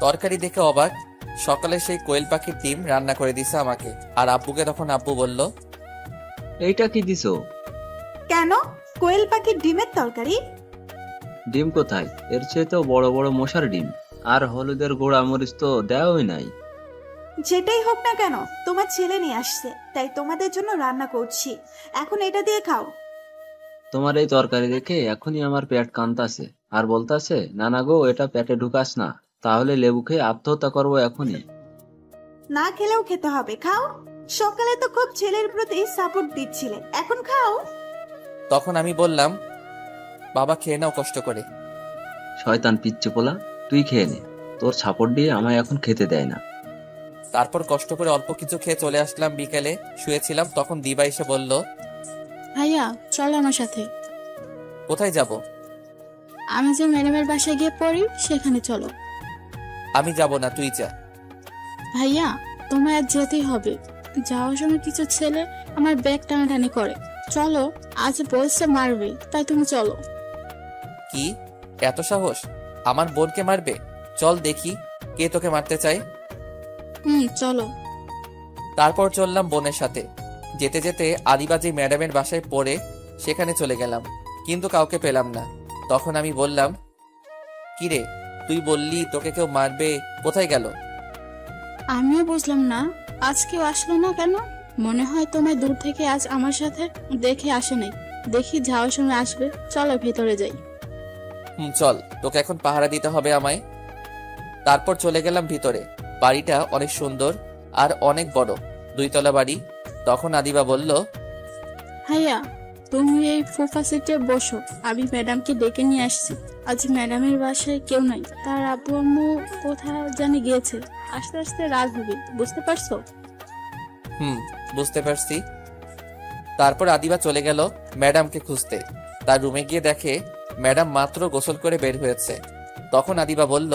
তরকারি দেখে অবাক, সকালে সেই কোয়েল পাখির ডিম রান্না করে দিছে আমাকে। আর আব্বুকে তখন আব্বু বলল, এইটা কি দিছো? কেন? কোয়েল পাখির ডিমের তরকারি? ডিম কোথায়? এর চেয়ে তো বড় বড় মশার ডিম। আর হলুদের গোড়া মরিচ তো দেওয়াই নাই। যেটাই হোক না কেন, তোমার ছেলে নিয়ে আসছে, তাই তোমাদের জন্য রান্না করছি। এখন এটা দিয়ে খাও। তোমার এই তরকারি দেখে এখনই আমার পেট কান্তাছে, আর বলতাছে, নানা গো এটা পেটে ঢুকাস না, তাহলে লেবু খেয়ে আত্মহত্যা করবো এখনই। না খেলেও খেতে হবে, খাও। সকালে তো খুব ছেলের প্রতি সাপোর্ট দিচ্ছিলে, এখন খাও। তখন আমি বললাম, বাবা খেয়ে নাও কষ্ট করে। শয়তান পিচ্চি পোলা, তুই খেয়ে নে, তোর ছাপড় দিয়ে আমায় এখন খেতে দেয় না। তারপর কষ্ট করে অল্প কিছু খেয়ে চলে আসলাম। বিকেলে শুয়েছিলাম, তখন দিবা এসে বলল, ভাইয়া চলো আমার সাথে। কোথায় যাব? আমি যে ম্যাডামের বাসায় গিয়ে পড়ি সেখানে চলো। আমি যাব না, তুই যা। ভাইয়া তোমায় আজ যেতেই হবে। যাওয়ার সময় কিছু ছেলে আমার ব্যাগ টানাটানি করে। চলো, আজ বলছে মারবে, তাই তুমি চলো। কি এত সাহস? আমার বোনকে মারবে? চল দেখি কে তোকে মারতে চায়। চলো। তারপর চললাম বোনের সাথে। যেতে যেতে আদিবাজি ম্যাডামের বাসায় পড়ে সেখানে চলে গেলাম, কিন্তু কাউকে পেলাম না। তখন আমি বললাম, কিরে তুই বললি তোকে কেউ মারবে, কোথায় গেল? আমিও বুঝলাম না, আজ কেউ আসলো না কেন। মনে হয় তোমায় দূর থেকে আজ আমার সাথে দেখে আসে নাই। দেখি যাওয়ার সময় আসবে, চলো ভেতরে যাই। চল, তোকে এখন পাহারা দিতে হবে আমায়। তারপর চলে গেলাম ভিতরে। বাড়িটা অনেক সুন্দর আর অনেক বড়, 2 তলা বাড়ি। তখন আদিবা বলল, ভাইয়া তুমি এই সোফা সিটে বসো, আমি ম্যাডামকে ডেকে নিয়ে আসছি। আজ ম্যাডামের বাসায় কেউ নাই, তার আব্বু আম্মু কোথায় জানি গিয়েছে। আস্তে আস্তে রাত হবে, বুঝতে পারছো? বুঝতে পারছি। তারপর আদিবা চলে গেল ম্যাডামকে খুঁজতে। তার রুমে গিয়ে দেখে ম্যাডাম মাত্র গোসল করে বের হয়েছে। তখন আদিবা বলল,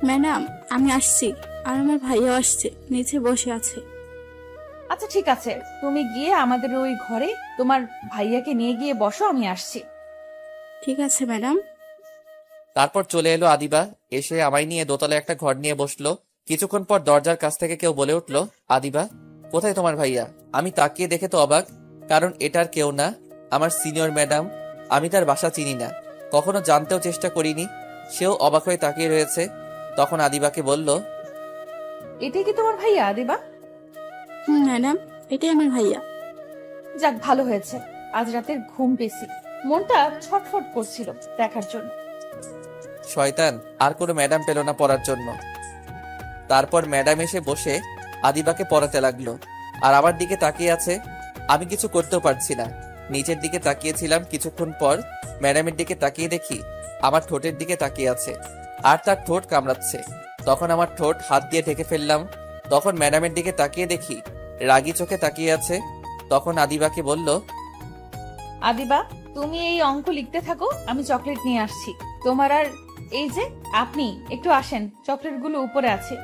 ম্যাডাম আমি আসছি, আর আমার ভাইয়াও আসছে, নিচে বসে আছে। আচ্ছা ঠিক আছে, তুমি গিয়ে আমাদের ওই ঘরে তোমার ভাইয়াকে নিয়ে গিয়ে বসো, আমি আসছি। ঠিক আছে ম্যাডাম। তারপর চলে এলো আদিবা, এসে আমায় নিয়ে দোতলায় একটা ঘর নিয়ে বসলো। কিছুক্ষণ পর দরজার কাছ থেকে কেউ বলে উঠল, আদিবা কোথায় তোমার ভাইয়া? আমি তাকিয়ে দেখে তো অবাক, কারণ এটার কেউ না, আমার সিনিয়র ম্যাডাম। আমি তার বাসা চিনি না, কখনো জানতেও চেষ্টা করিনি। সেও অবাক হয়ে তাকিয়ে রয়েছে। তখন আদিবাকে বলল, এটাই কি তোমার ভাইয়া আদিবা? ম্যাডাম এটাই আমার ভাইয়া। যাক ভালো হয়েছে, আজ রাতের ঘুম পেয়েছি, মনটা ছটফট করছিল দেখার জন্য। শয়তান আর কোনো ম্যাডাম পেল না পড়ার জন্য। তারপর ম্যাডাম এসে বসে আদিবাকে পড়াতে লাগলো, আর আমার দিকে তাকিয়ে আছে। আমি কিছু করতেও পারছি না। নিচের দিকে তাকিয়েছিলাম, কিছুক্ষণ পর ম্যাডামের দিকে তাকিয়ে দেখি আমার ঠোঁটের দিকে তাকিয়ে আছে, আর তার ঠোঁট কামড়াচ্ছে। তখন আমার ঠোঁট হাত দিয়ে ঢেকে ফেললাম। তখন ম্যাডামের দিকে তাকিয়ে দেখি রাগী চোখে তাকিয়ে আছে। তখন আদিবাকে বলল, আদিবা, তুমি এই অঙ্ক লিখতে থাকো, আমি চকলেট নিয়ে আসছি তোমার। আর এই যে আপনি একটু আসেন, চকলেটগুলো উপরে আছে,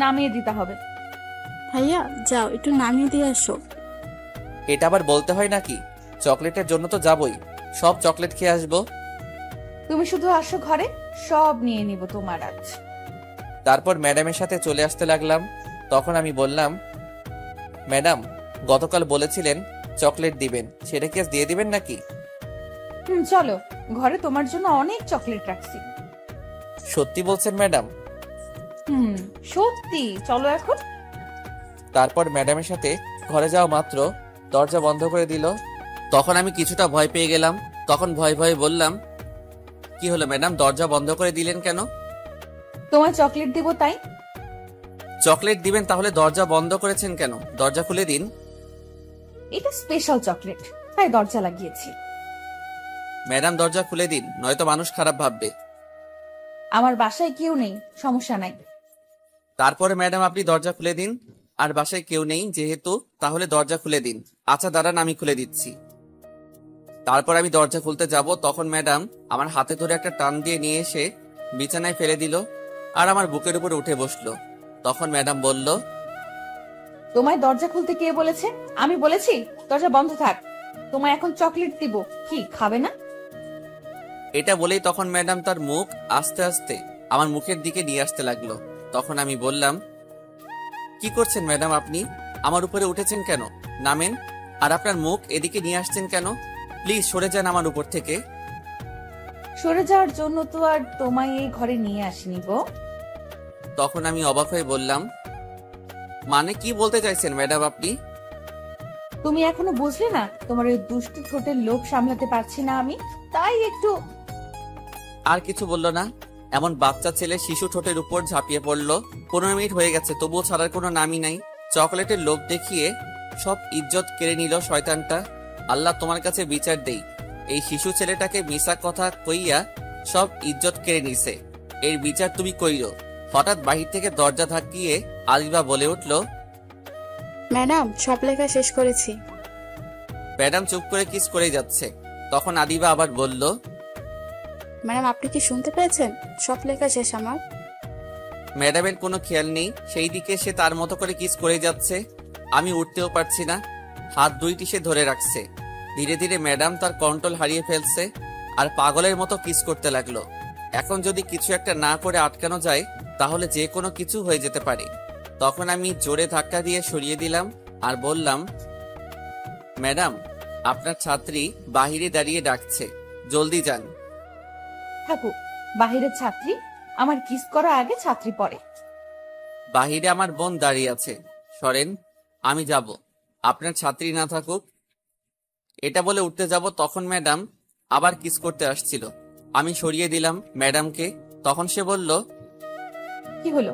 নামিয়ে দিতে হবে। ভাইয়া যাও একটু নামিয়ে দিয়ে আসো। এটা আবার বলতে হয় নাকি? চকলেটের জন্য তো যাবই, সব চকলেট খেয়ে আসবো। তুমি শুধু আসো ঘরে, সব নিয়ে নিব তোমার আজ। তারপর ম্যাডামের সাথে চলে আসতে লাগলাম। তখন আমি বললাম, ম্যাডাম, গতকাল বলেছিলেন চকলেট দিবেন, সেটা কি আজ দিয়ে দিবেন নাকি? চলো, ঘরে তোমার জন্য অনেক চকলেট রাখছি। সত্যি বলছেন ম্যাডাম? সত্যি, চলো এখন। তারপর ম্যাডামের সাথে ঘরে যাওয়া মাত্র দরজা বন্ধ করে দিল। তখন আমি কিছুটা ভয় পেয়ে গেলাম। তখন ভয়ে ভয়ে বললাম, কি হলো ম্যাডাম, দরজা বন্ধ করে দিলেন কেন? তোমায় চকলেট দিব তাই। চকলেট দিবেন তাহলে দরজা বন্ধ করেছেন কেন? দরজা খুলে দিন। এটা স্পেশাল চকলেট, তাই দরজা লাগিয়েছি। ম্যাডাম দরজা খুলে দিন, নয়তো মানুষ খারাপ ভাববে। আমার বাসায় কেউ নেই, সমস্যা নাই। তারপরে ম্যাডাম আপনি দরজা খুলে দিন। আর বাসায় কেউ নেই যেহেতু, তাহলে দরজা খুলে দিন। আচ্ছা দাঁড়ান, আমি খুলে দিচ্ছি। তারপর আমি দরজা খুলতে যাব, তখন ম্যাডাম আমার হাতে ধরে একটা টান দিয়ে নিয়ে এসে বিছানায় ফেলে দিল, আর আমার বুকের উপর উঠে বসলো। তখন ম্যাডাম বলল, তোমায় দরজা খুলতে কে বলেছে? আমি বলেছি দরজা বন্ধ থাক। তোমায় এখন চকলেট দিব, কি খাবে না? এটা বলেই তখন ম্যাডাম তার মুখ আস্তে আস্তে আমার মুখের দিকে নিয়ে আসতে লাগলো। তখন আমি বললাম, কি করছেন ম্যাডাম আপনি? আমার উপরে উঠেছেন কেন? নামেন। আর আপনার মুখ এদিকে নিয়ে আসছেন কেন? প্লিজ সরে যান আমার উপর থেকে। সরে যাওয়ার জন্য তো আর তোমায় এই ঘরে নিয়ে আসিনি গো। তখন আমি অবাক হয়ে বললাম, মানে কি বলতে চাইছেন ম্যাডাম আপনি? তুমি এখনো বুঝলে না? তোমার ওই দুষ্টু ঠোঁটের লোভ সামলাতে পারছি না আমি, তাই একটু। আর কিছু বললো না। এমন বাচ্চা ছেলে শিশু ঠোঁটের উপর ঝাঁপিয়ে পড়লো। 15 মিনিট হয়ে গেছে, তবুও ছাড়ার কোনো নামই নাই। চকলেটের লোভ দেখিয়ে সব ইজ্জত কেড়ে নিল শয়তানটা। আল্লাহ তোমার কাছে বিচার দেই, এই শিশু ছেলেটাকে মিশা কথা কইয়া সব ইজ্জত কেড়ে নিছে, এর বিচার তুমি কইরো। হঠাৎ বাহির থেকে দরজা ধাক্কিয়ে আদিবা বলে উঠল, ম্যাডাম সব লেখা শেষ করেছি। ম্যাডাম চুপ করে কিস করে যাচ্ছে। তখন আদিবা আবার বলল, ম্যাডাম আপনি কি শুনতে পেয়েছেন? সব লেখা শেষ আমার। ম্যাডামের কোনো খেয়াল নেই, সেই দিকে সে তার মতো করে কিস করে যাচ্ছে। আমি উঠতেও পারছি না, হাত দুইটি সে ধরে রাখছে। ধীরে ধীরে ম্যাডাম তার কন্ট্রোল হারিয়ে ফেলছে, আর পাগলের মতো কিস করতে লাগলো। এখন যদি কিছু একটা না করে আটকানো যায়, তাহলে যে কোনো কিছু হয়ে যেতে পারে। তখন আমি জোরে ধাক্কা দিয়ে সরিয়ে দিলাম আর বললাম, ম্যাডাম আপনার ছাত্রী বাহিরে দাঁড়িয়ে ডাকছে, জলদি যান। থাকুক, বাহিরের ছাত্রী, আমার কিস করা আগে ছাত্রী পড়ে। বাহিরে আমার বোন দাঁড়িয়ে আছে, সরেন, আমি যাব, আপনার ছাত্রী না থাকুক। এটা বলে উঠতে যাব, তখন ম্যাডাম আবার কিস করতে আসছিল। আমি সরিয়ে দিলাম ম্যাডামকে। তখন সে বলল, কি হলো,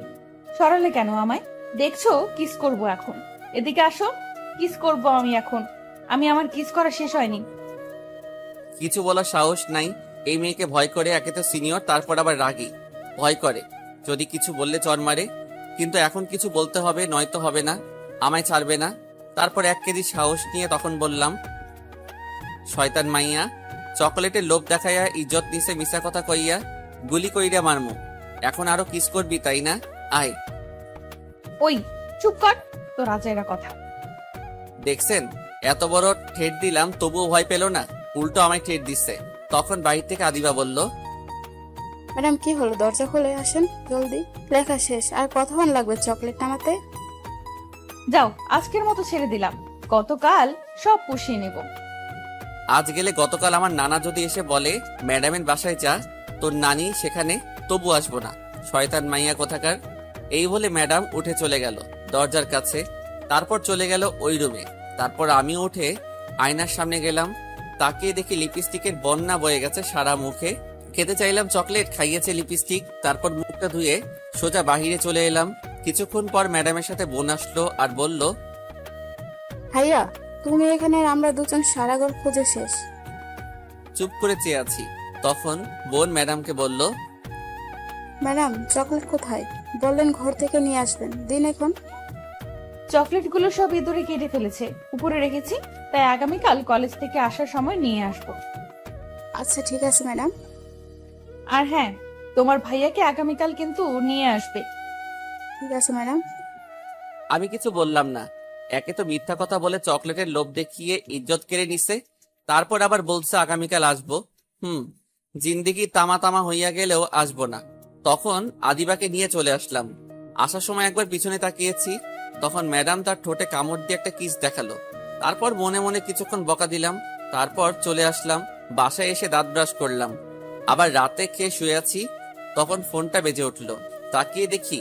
সরালে কেন আমায়? দেখছো কিস করব এখন, এদিকে আসো, কিস করব আমি এখন। আমি আমার কিস করা শেষ হয়নি। কিছু বলার সাহস নাই। এই মেয়েকে ভয় করে, একে তো সিনিয়র, তারপর আবার রাগী, ভয় করে যদি কিছু বললে চর মারে। কিন্তু এখন কিছু বলতে হবে, নয়তো হবে না, আমায় ছাড়বে না। তারপর 1 কেজি সাহস নিয়ে তখন বললাম, শয়তান মাইয়া, চকলেটের লোভ দেখাইয়া ইজ্জত নিছে মিশা কথা কইয়া, গুলি কইরা মারমু। এখন আরো কিস করবি তাই না? আয়। ওই চুপ কর, তো রাজাইরা কথা। দেখছেন, এত বড় ঠেট দিলাম তবুও ভয় পেল না, উল্টো আমায় ঠেট দিচ্ছে। তখন বাহির থেকে আদিবা বলল, ম্যাডাম কি হলো, দরজা খুলে আসেন জলদি, লেখা শেষ, আর কতক্ষণ লাগবে চকলেট নামাতে? যাও, আজকের মতো ছেড়ে দিলাম, গতকাল সব পুষিয়ে নেব। আজ গেলে গতকাল আমার নানা যদি এসে বলে ম্যাডামের বাসায় যা, তোর নানি সেখানে, তবু আসবো না, শয়তান মাইয়া কোথাকার। এই বলে ম্যাডাম উঠে চলে গেল দরজার কাছে। তারপর চলে গেল ওই রুমে। তারপর আমি উঠে আয়নার সামনে গেলাম, তাকিয়ে দেখি লিপস্টিকের বন্যা বয়ে গেছে সারা মুখে। খেতে চাইলাম চকলেট, খাইয়েছে লিপস্টিক। তারপর মুখটা ধুয়ে সোজা বাহিরে চলে এলাম। কিছুক্ষণ পর ম্যাডামের সাথে বোন আসলো আর বলল, ভাইয়া তুমি এখানে আর আমরা দুজন সারা ঘর খুঁজে শেষ। চুপ করে চেয়ে আছি। তখন বোন ম্যাডামকে বলল, ম্যাডাম চকলেট কোথায়? বললেন ঘর থেকে নিয়ে আসবেন, দিন এখন। চকলেটগুলো সব ইঁদুরে কেটে ফেলেছে, উপরে রেখেছি, তাই আগামীকাল কলেজ থেকে আসার সময় নিয়ে আসবো। আচ্ছা ঠিক আছে ম্যাডাম। আর হ্যাঁ, তোমার ভাইয়াকে আগামীকাল কিন্তু নিয়ে আসবে। ঠিক আছে ম্যাডাম। আমি কিছু বললাম না। একে তো মিথ্যা কথা বলে চকলেটের লোভ দেখিয়ে ইজ্জত কেড়ে নিছে, তারপর আবার বলছে আগামীকাল আসবো। জিন্দিগি তামা তামা হইয়া গেলেও আসবো না। তখন আদিবাকে নিয়ে চলে আসলাম। আসার সময় একবার পিছনে তাকিয়েছি, তখন ম্যাডাম তার ঠোঁটে কামড় দিয়ে একটা কিস দেখালো। তারপর মনে মনে কিছুক্ষণ বকা দিলাম। তারপর চলে আসলাম। বাসায় এসে দাঁত ব্রাশ করলাম। আবার রাতে খেয়ে শুয়ে আছি, তখন ফোনটা বেজে উঠলো। তাকিয়ে দেখি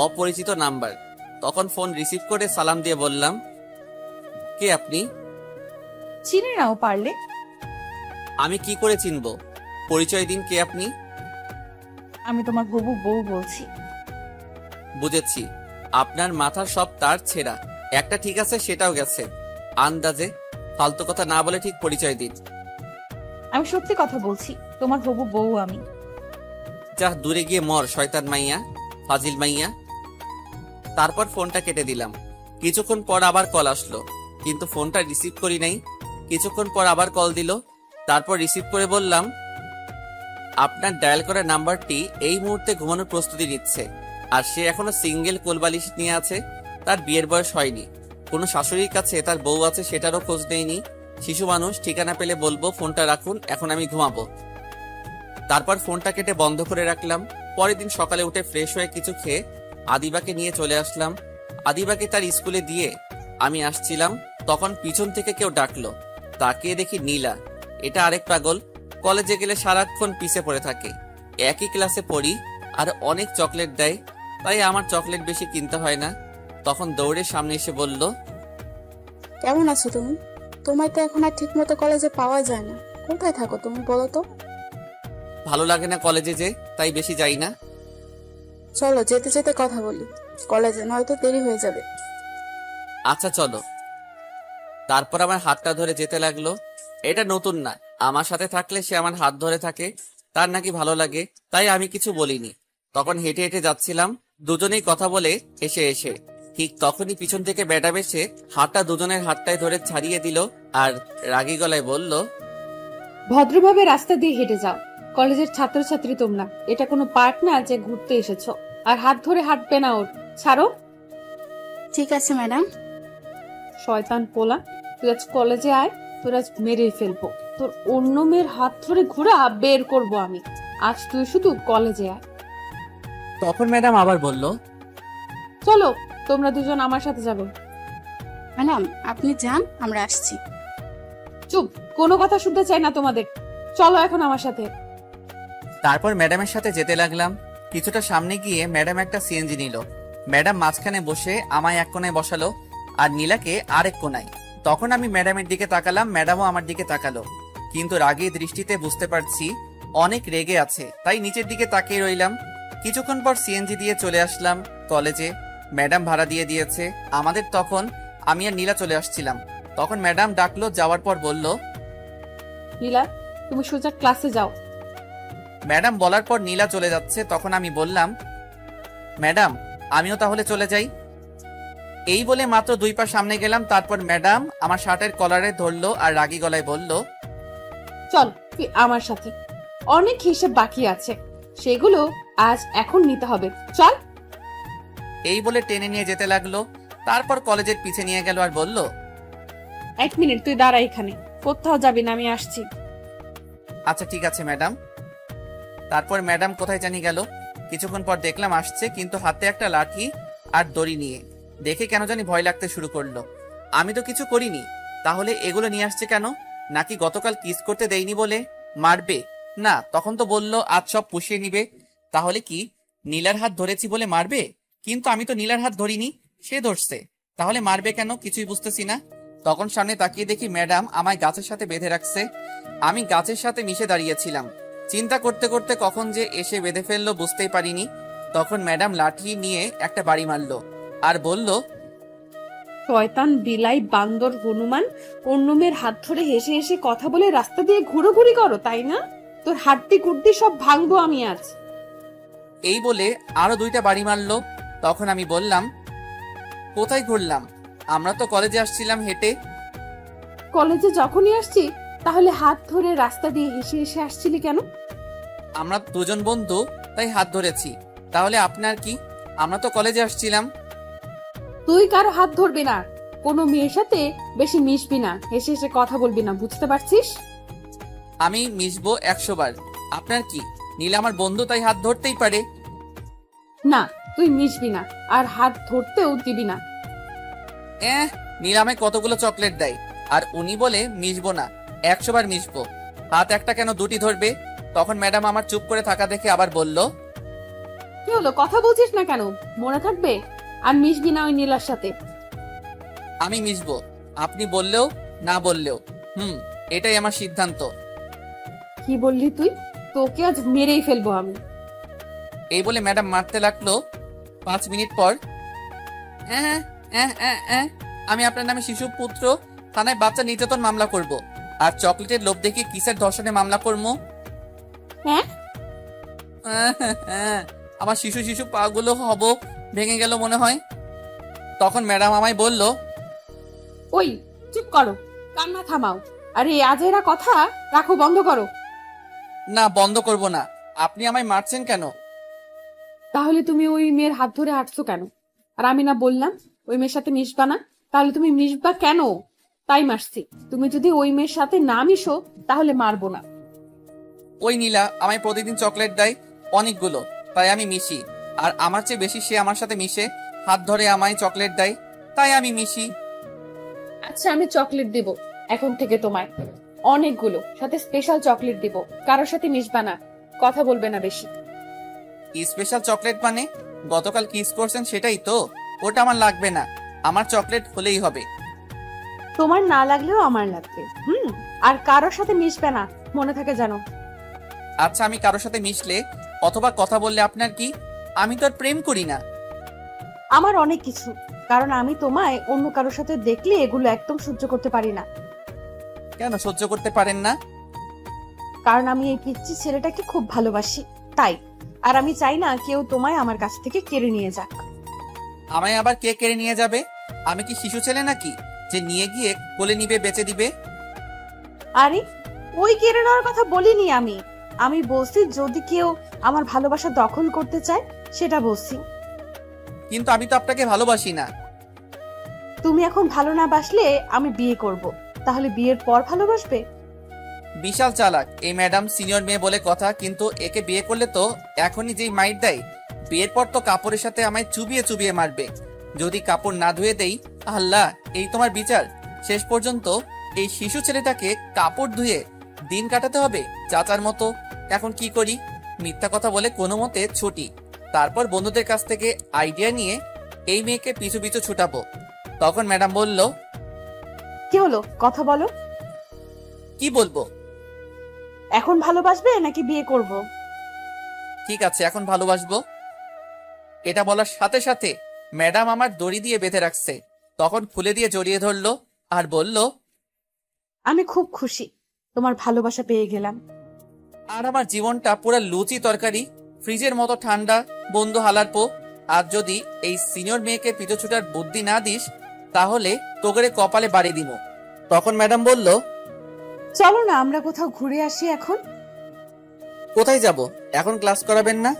অপরিচিত নাম্বার। তখন ফোন রিসিভ করে সালাম দিয়ে বললাম, কে আপনি? চিনে নাও পারলে। আমি কি করে চিনবো? পরিচয় দিন, কে আপনি? আমি তোমার হবু বউ বলছি। বুঝেছি, আপনার মাথার সব তার ছেঁড়া। একটা ঠিক আছে, সেটাও গেছে আন্দাজে। ফালতু কথা না বলে ঠিক পরিচয় দিন। আমি সত্যি কথা বলছি, তোমার হবু বউ আমি। যা দূরে গিয়ে মর শয়তান মাইয়া, ফাজিল মাইয়া। তারপর ফোনটা কেটে দিলাম। কিছুক্ষণ পর আবার কল আসলো, কিন্তু ফোনটা রিসিভ করি নাই। কিছুক্ষণ পর আবার কল দিল, তারপর রিসিভ করে বললাম, আপনার ডায়াল করা নাম্বারটি এই মুহূর্তে ঘুমানোর প্রস্তুতি নিচ্ছে, আর সে এখনো সিঙ্গেল কোলবালিশ নিয়ে আছে। তার বিয়ের বয়স হয়নি, কোনো শাশুড়ির কাছে তার বউ আছে সেটারও খোঁজ নেয়নি। শিশু মানুষ, ঠিকানা পেলে বলবো। ফোনটা রাখুন, এখন আমি ঘুমাবো। তারপর ফোনটা কেটে বন্ধ করে রাখলাম। পরের দিন সকালে উঠে ফ্রেশ হয়ে কিছু খেয়ে আদিবাকে নিয়ে চলে আসলাম। আদিবাকে তার স্কুলে দিয়ে আমি আসছিলাম, তখন পিছন থেকে কেউ ডাকলো। তাকিয়ে দেখি নীলা। এটা আরেক পাগল, কলেজে গেলে সারাক্ষণ পিছে পড়ে থাকে। একই ক্লাসে পড়ি আর অনেক চকলেট দেয়, তাই আমার চকলেট বেশি কিনতে হয় না। তখন দৌড়ে সামনে এসে বলল, কেমন আছো তুমি? তোমায় তো এখন আর ঠিক মতো কলেজে পাওয়া যায় না। কোথায় থাকো তুমি বলো তো? ভালো লাগে না কলেজে যে, তাই বেশি যাই না। চলো যেতে যেতে কথা বলি কলেজে, নয়তো দেরি হয়ে যাবে। আচ্ছা চলো। তারপর আমার হাতটা ধরে যেতে লাগলো। এটা নতুন না, আমার সাথে থাকলে সে আমার হাত ধরে থাকে, তার নাকি ভালো লাগে, তাই আমি কিছু বলিনি। তখন হেঁটে হেঁটে যাচ্ছিলাম, দুজনেই কথা বলে এসে এসে ঠিক তখনই পিছন থেকে ম্যাডাম এসে হাতটা দুজনের হাতটায় ধরে ছাড়িয়ে দিল আর রাগী গলায় বলল, ভদ্রভাবে রাস্তা দিয়ে হেঁটে যাও, কলেজের ছাত্রছাত্রী তোমরা, এটা কোনো পার্ক না যে ঘুরতে এসেছো। আর হাত ধরে হাঁটবে না ওর, ছাড়ো। ঠিক আছে ম্যাডাম। শয়তান পোলা, তুই আজ কলেজে আয়, তোর আজ মেরে ফেলবো। তোর অন্য মেয়ের হাত ধরে ঘুরা বের করবো আমি। আজ তুই শুধু কলেজে আয়। তখন ম্যাডাম আবার বলল, চলো, তোমরা দুজন আমার সাথে যাবে। ম্যাডাম আপনি যান, আমরা আসছি। চুপ, কোনো কথা শুনতে চাই না তোমাদের। চলো এখন আমার সাথে। তারপর ম্যাডামের সাথে যেতে লাগলাম। কিছুটা সামনে গিয়ে ম্যাডাম একটা সিএনজি নিল। ম্যাডাম মাঝখানে বসে আমায় এক কোনায় বসালো আর নীলাকে আরেক কোনায়। তখন আমি ম্যাডামের দিকে তাকালাম, ম্যাডামও আমার দিকে তাকালো, কিন্তু রাগী দৃষ্টিতে বুঝতে পারছি অনেক রেগে আছে, তাই নিচের দিকে তাকিয়ে রইলাম। কিছুক্ষণ পর সিএনজি দিয়ে চলে আসলাম কলেজে। ম্যাডাম ভাড়া দিয়ে দিয়েছে আমাদের। তখন আমি আর নীলা চলে আসছিলাম। তখন ম্যাডাম ডাকলো, যাওয়ার পর বলল, নীলা, তুমি সোজা ক্লাসে যাও। ম্যাডাম বলার পর নীলা চলে যাচ্ছে। তখন আমি বললাম, ম্যাডাম আমিও তাহলে চলে যাই। এই বলে মাত্র 2 পা সামনে গেলাম, তারপর ম্যাডাম আমার শার্টের কলারে ধরলো আর রাগী গলায় বলল, চল তুই আমার সাথে, অনেক হিসেব বাকি আছে, সেগুলো আজ এখন নিতে হবে, চল। এই বলে টেনে নিয়ে যেতে লাগলো। তারপর কলেজের পিছে নিয়ে গেল আর বলল, 1 মিনিট তুই দাঁড়া এখানে, কোথাও যাবি না, আমি আসছি। আচ্ছা ঠিক আছে ম্যাডাম। তারপর ম্যাডাম কোথায় জানি গেল। কিছুক্ষণ পর দেখলাম আসছে, কিন্তু হাতে একটা লাঠি আর দড়ি নিয়ে। দেখে কেন জানি ভয় লাগতে শুরু করলো। আমি তো কিছু করিনি, তাহলে এগুলো নিয়ে আসছে কেন? নাকি গতকাল কিস করতে দেয়নি বলে মারবে? না, তখন তো বললো আজ সব পুষিয়ে নিবে। তাহলে কি নীলার হাত ধরেছি বলে মারবে? কিন্তু আমি তো নীলার হাত ধরিনি, সে ধরছে, তাহলে মারবে কেন? কিছুই বুঝতেছি না। তখন সামনে তাকিয়ে দেখি ম্যাডাম আমায় গাছের সাথে বেঁধে রাখছে। আমি গাছের সাথে মিশে দাঁড়িয়েছিলাম। চিন্তা করতে করতে কখন যে এসে বেঁধে ফেললো বুঝতেই পারিনি। তখন ম্যাডাম লাঠি নিয়ে একটা বাড়ি মারলো আর বলল, শয়তান বিলাই বান্দর হনুমান অন্য মেয়ের হাত ধরে হেসে হেসে কথা বলে রাস্তা দিয়ে ঘুরোঘুরি করো, তাই না? তোর হাড্ডি কুড্ডি সব ভাঙবো আমি আজ। এই বলে আরো 2টা বাড়ি মারলো। তখন আমি বললাম, কোথায় ঘুরলাম? আমরা তো কলেজে আসছিলাম হেঁটে। কলেজে যখনই আসছি তাহলে হাত ধরে রাস্তা দিয়ে হেসে হেসে আসছিলি কেন? আমরা 2জন বন্ধু, তাই হাত ধরেছি। তাহলে আপনার কি? আমরা তো কলেজে আসছিলাম। তুই কারো হাত ধরবি না, কোনো মেয়ের সাথে বেশি মিশবি না, হেসে হেসে কথা বলবি না, বুঝতে পারছিস? আমি মিশবো 100 বার। আপনার কি? নীলা আমার বন্ধু, তাই হাত ধরতেই পারে। না, তুই মিশবি না আর হাত ধরতেও দিবি না। নীলা আমায় কতগুলো চকলেট দেয়, আর উনি বলে মিশবো না, 100 বার মিশবো। হাত একটা কেন 2টি ধরবে? তখন ম্যাডাম আমার চুপ করে থাকা দেখে আবার বলল, কি হলো, কথা বলছিস না কেন? মনে থাকবে আর মিশবি না ওই নীলার সাথে। আমি মিশবো, আপনি বললেও না বললেও। এটাই আমার সিদ্ধান্ত। কি বললি তুই? তোকে আজ মেরেই ফেলবো আমি। এই বলে ম্যাডাম মারতে লাগলো। 5 মিনিট পর, আমি আপনার নামে শিশু পুত্র থানায় বাচ্চা নির্যাতন মামলা করব, আর চকলেটের লোভ দেখিয়ে কিসের ধর্ষণে মামলা করবো। হ্যাঁ, আমার শিশু শিশু পাগুলো হব ভেঙে গেল মনে হয়। তখন ম্যাডাম আমায় বলল, ওই চুপ করো, কান্না থামাও, আরে আজেরা কথা রাখো, বন্ধ করো। না, বন্ধ করব না। আপনি আমায় মারছেন কেন? তাহলে তুমি ওই মেয়ের হাত ধরে হাঁটছো কেন? আর আমি না বললাম ওই মেয়ের সাথে মিশবা না? তাহলে তুমি মিশবা কেন? তাই মারছি। তুমি যদি ওই মেয়ের সাথে না মিশো তাহলে মারবো না। ওই নীলা আমায় প্রতিদিন চকলেট দেয় অনেকগুলো, তাই আমি মিশি। আর আমার চেয়ে বেশি সে আমার সাথে মিশে, হাত ধরে আমায় চকলেট দেয়, তাই আমি মিশি। আচ্ছা, আমি চকলেট দেব এখন থেকে তোমায়, অনেকগুলো, সাথে স্পেশাল চকলেট দেব। কারোর সাথে মিশবা না, কথা বলবে না বেশি। স্পেশাল চকলেট মানে গতকাল কিস করছেন সেটাই তো? ওটা আমার লাগবে না, আমার চকলেট হলেই হবে। তোমার না লাগলেও আমার লাগবে। আর কারোর সাথে মিশবে না, মনে থাকে জানো। আচ্ছা, আমি কারোর সাথে মিশলে অথবা কথা বললে আপনার কি? আমি তো আর প্রেম করি না। আমার অনেক কিছু, কারণ আমি তোমায় অন্য কারোর সাথে দেখলে এগুলো একদম সহ্য করতে পারি না। কেন সহ্য করতে পারেন না? কারণ আমি এই পিচ্চি ছেলেটাকে খুব ভালোবাসি, তাই। আর আমি চাই না কেউ তোমায় আমার কাছ থেকে কেড়ে নিয়ে যাক। আমায় আবার কে কেড়ে নিয়ে যাবে? আমি কি শিশু ছেলে নাকি যে নিয়ে গিয়ে কোলে নিবে, বেচে দিবে? আরে ওই কেড়ে নেওয়ার কথা বলিনি আমি। আমি বলছি যদি কেউ আমার ভালোবাসা দখল করতে চায় সেটা বলছি। কিন্তু আমি তো আপনাকে ভালোবাসি না। তুমি এখন ভালো না বাসলে আমি বিয়ে করব, তাহলে বিয়ের পর ভালোবাসবে? বিশাল চালাক এই ম্যাডাম, সিনিয়র মেয়ে বলে কথা, কিন্তু একে বিয়ে করলে তো এখনই যেই মাইট দেয়, বিয়ের পর তো কাপড়ের সাথে আমায় চুবিয়ে চুবিয়ে মারবে। যদি কাপড় না ধুয়ে দেই, আল্লাহ, এই তোমার বিচার? শেষ পর্যন্ত এই শিশু ছেলেটাকে কাপড় ধুয়ে দিন কাটাতে হবে চাচার মতো। এখন কি করি? মিথ্যা কথা বলে কোনো মতে ছুটি, তারপর বন্ধুদের কাছ থেকে আইডিয়া নিয়ে এই মেয়েকে পিছু পিছু ছুটাবো। তখন ম্যাডাম বলল, কি হলো, কথা বলো। কি বলবো? এখন ভালোবাসবে নাকি বিয়ে করব? ঠিক আছে, এখন ভালোবাসবো। এটা বলার সাথে সাথে ম্যাডাম আমার দড়ি দিয়ে বেঁধে রাখছে। তখন খুলে দিয়ে জড়িয়ে ধরলো আর বলল, আমি খুব খুশি তোমার ভালোবাসা পেয়ে গেলাম। আর আমার জীবনটা পুরো লুচি তরকারি, ফ্রিজের মতো ঠান্ডা, বন্ধু হালার পো। আর যদি এই সিনিয়র মেয়েকে পিছু ছুটার বুদ্ধি না দিস, তাহলে তোকে কপালে বাড়ি দিব। তখন ম্যাডাম বলল, চলো না আমরা কোথাও ঘুরে আসি এখন। কোথায় যাব? এখন ক্লাস করাবেন না?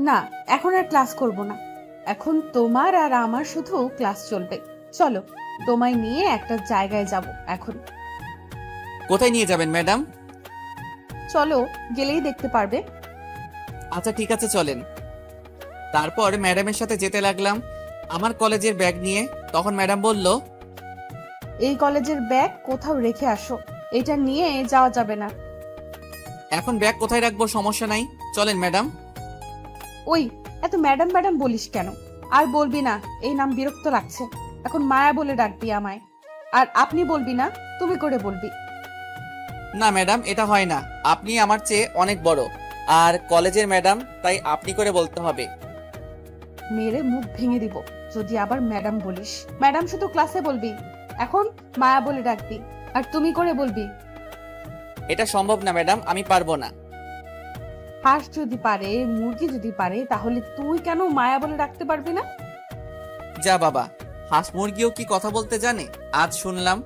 না, এখন আর ক্লাস করব না, এখন তোমার আর আমার শুধু ক্লাস চলবে। চলো, তোমায় নিয়ে একটা জায়গায় যাব এখন। কোথায় নিয়ে যাবেন ম্যাডাম? চলো, গেলেই দেখতে পারবে। আচ্ছা ঠিক আছে, চলেন। তারপর ম্যাডামের সাথে যেতে লাগলাম আমার কলেজের ব্যাগ নিয়ে। তখন ম্যাডাম বলল, এই কলেজের ব্যাগ কোথাও রেখে আসো, এটা নিয়ে যাওয়া যাবে না। এখন ব্যাগ কোথায় রাখবো সমস্যা নাই, চলেন ম্যাডাম। ওই এত ম্যাডাম ম্যাডাম বলিস কেন? আর বলবি না, এই নাম বিরক্ত লাগছে। এখন মায়া বলে ডাকবি আমায়। আর আপনি বলবি না, তুমি করে বলবি। না ম্যাডাম, এটা হয় না। আপনি আমার চেয়ে অনেক বড় আর কলেজের ম্যাডাম, তাই আপনি করে বলতে হবে। মেরে মুখ ভেঙে দিব যদি আবার ম্যাডাম বলিস। ম্যাডাম শুধু ক্লাসে বলবি, এখন মায়া বলে ডাকবি, আর তুমি করে বলবি। এটা সম্ভব না ম্যাডাম, আমি পারবো না। হাঁস যদি পারে, মুরগি যদি পারে, তাহলে তুই কেন মায়া বলে ডাকতে পারবি না? যা বাবা, হাঁস মুরগিও কি কথা বলতে জানে? আজ শুনলাম।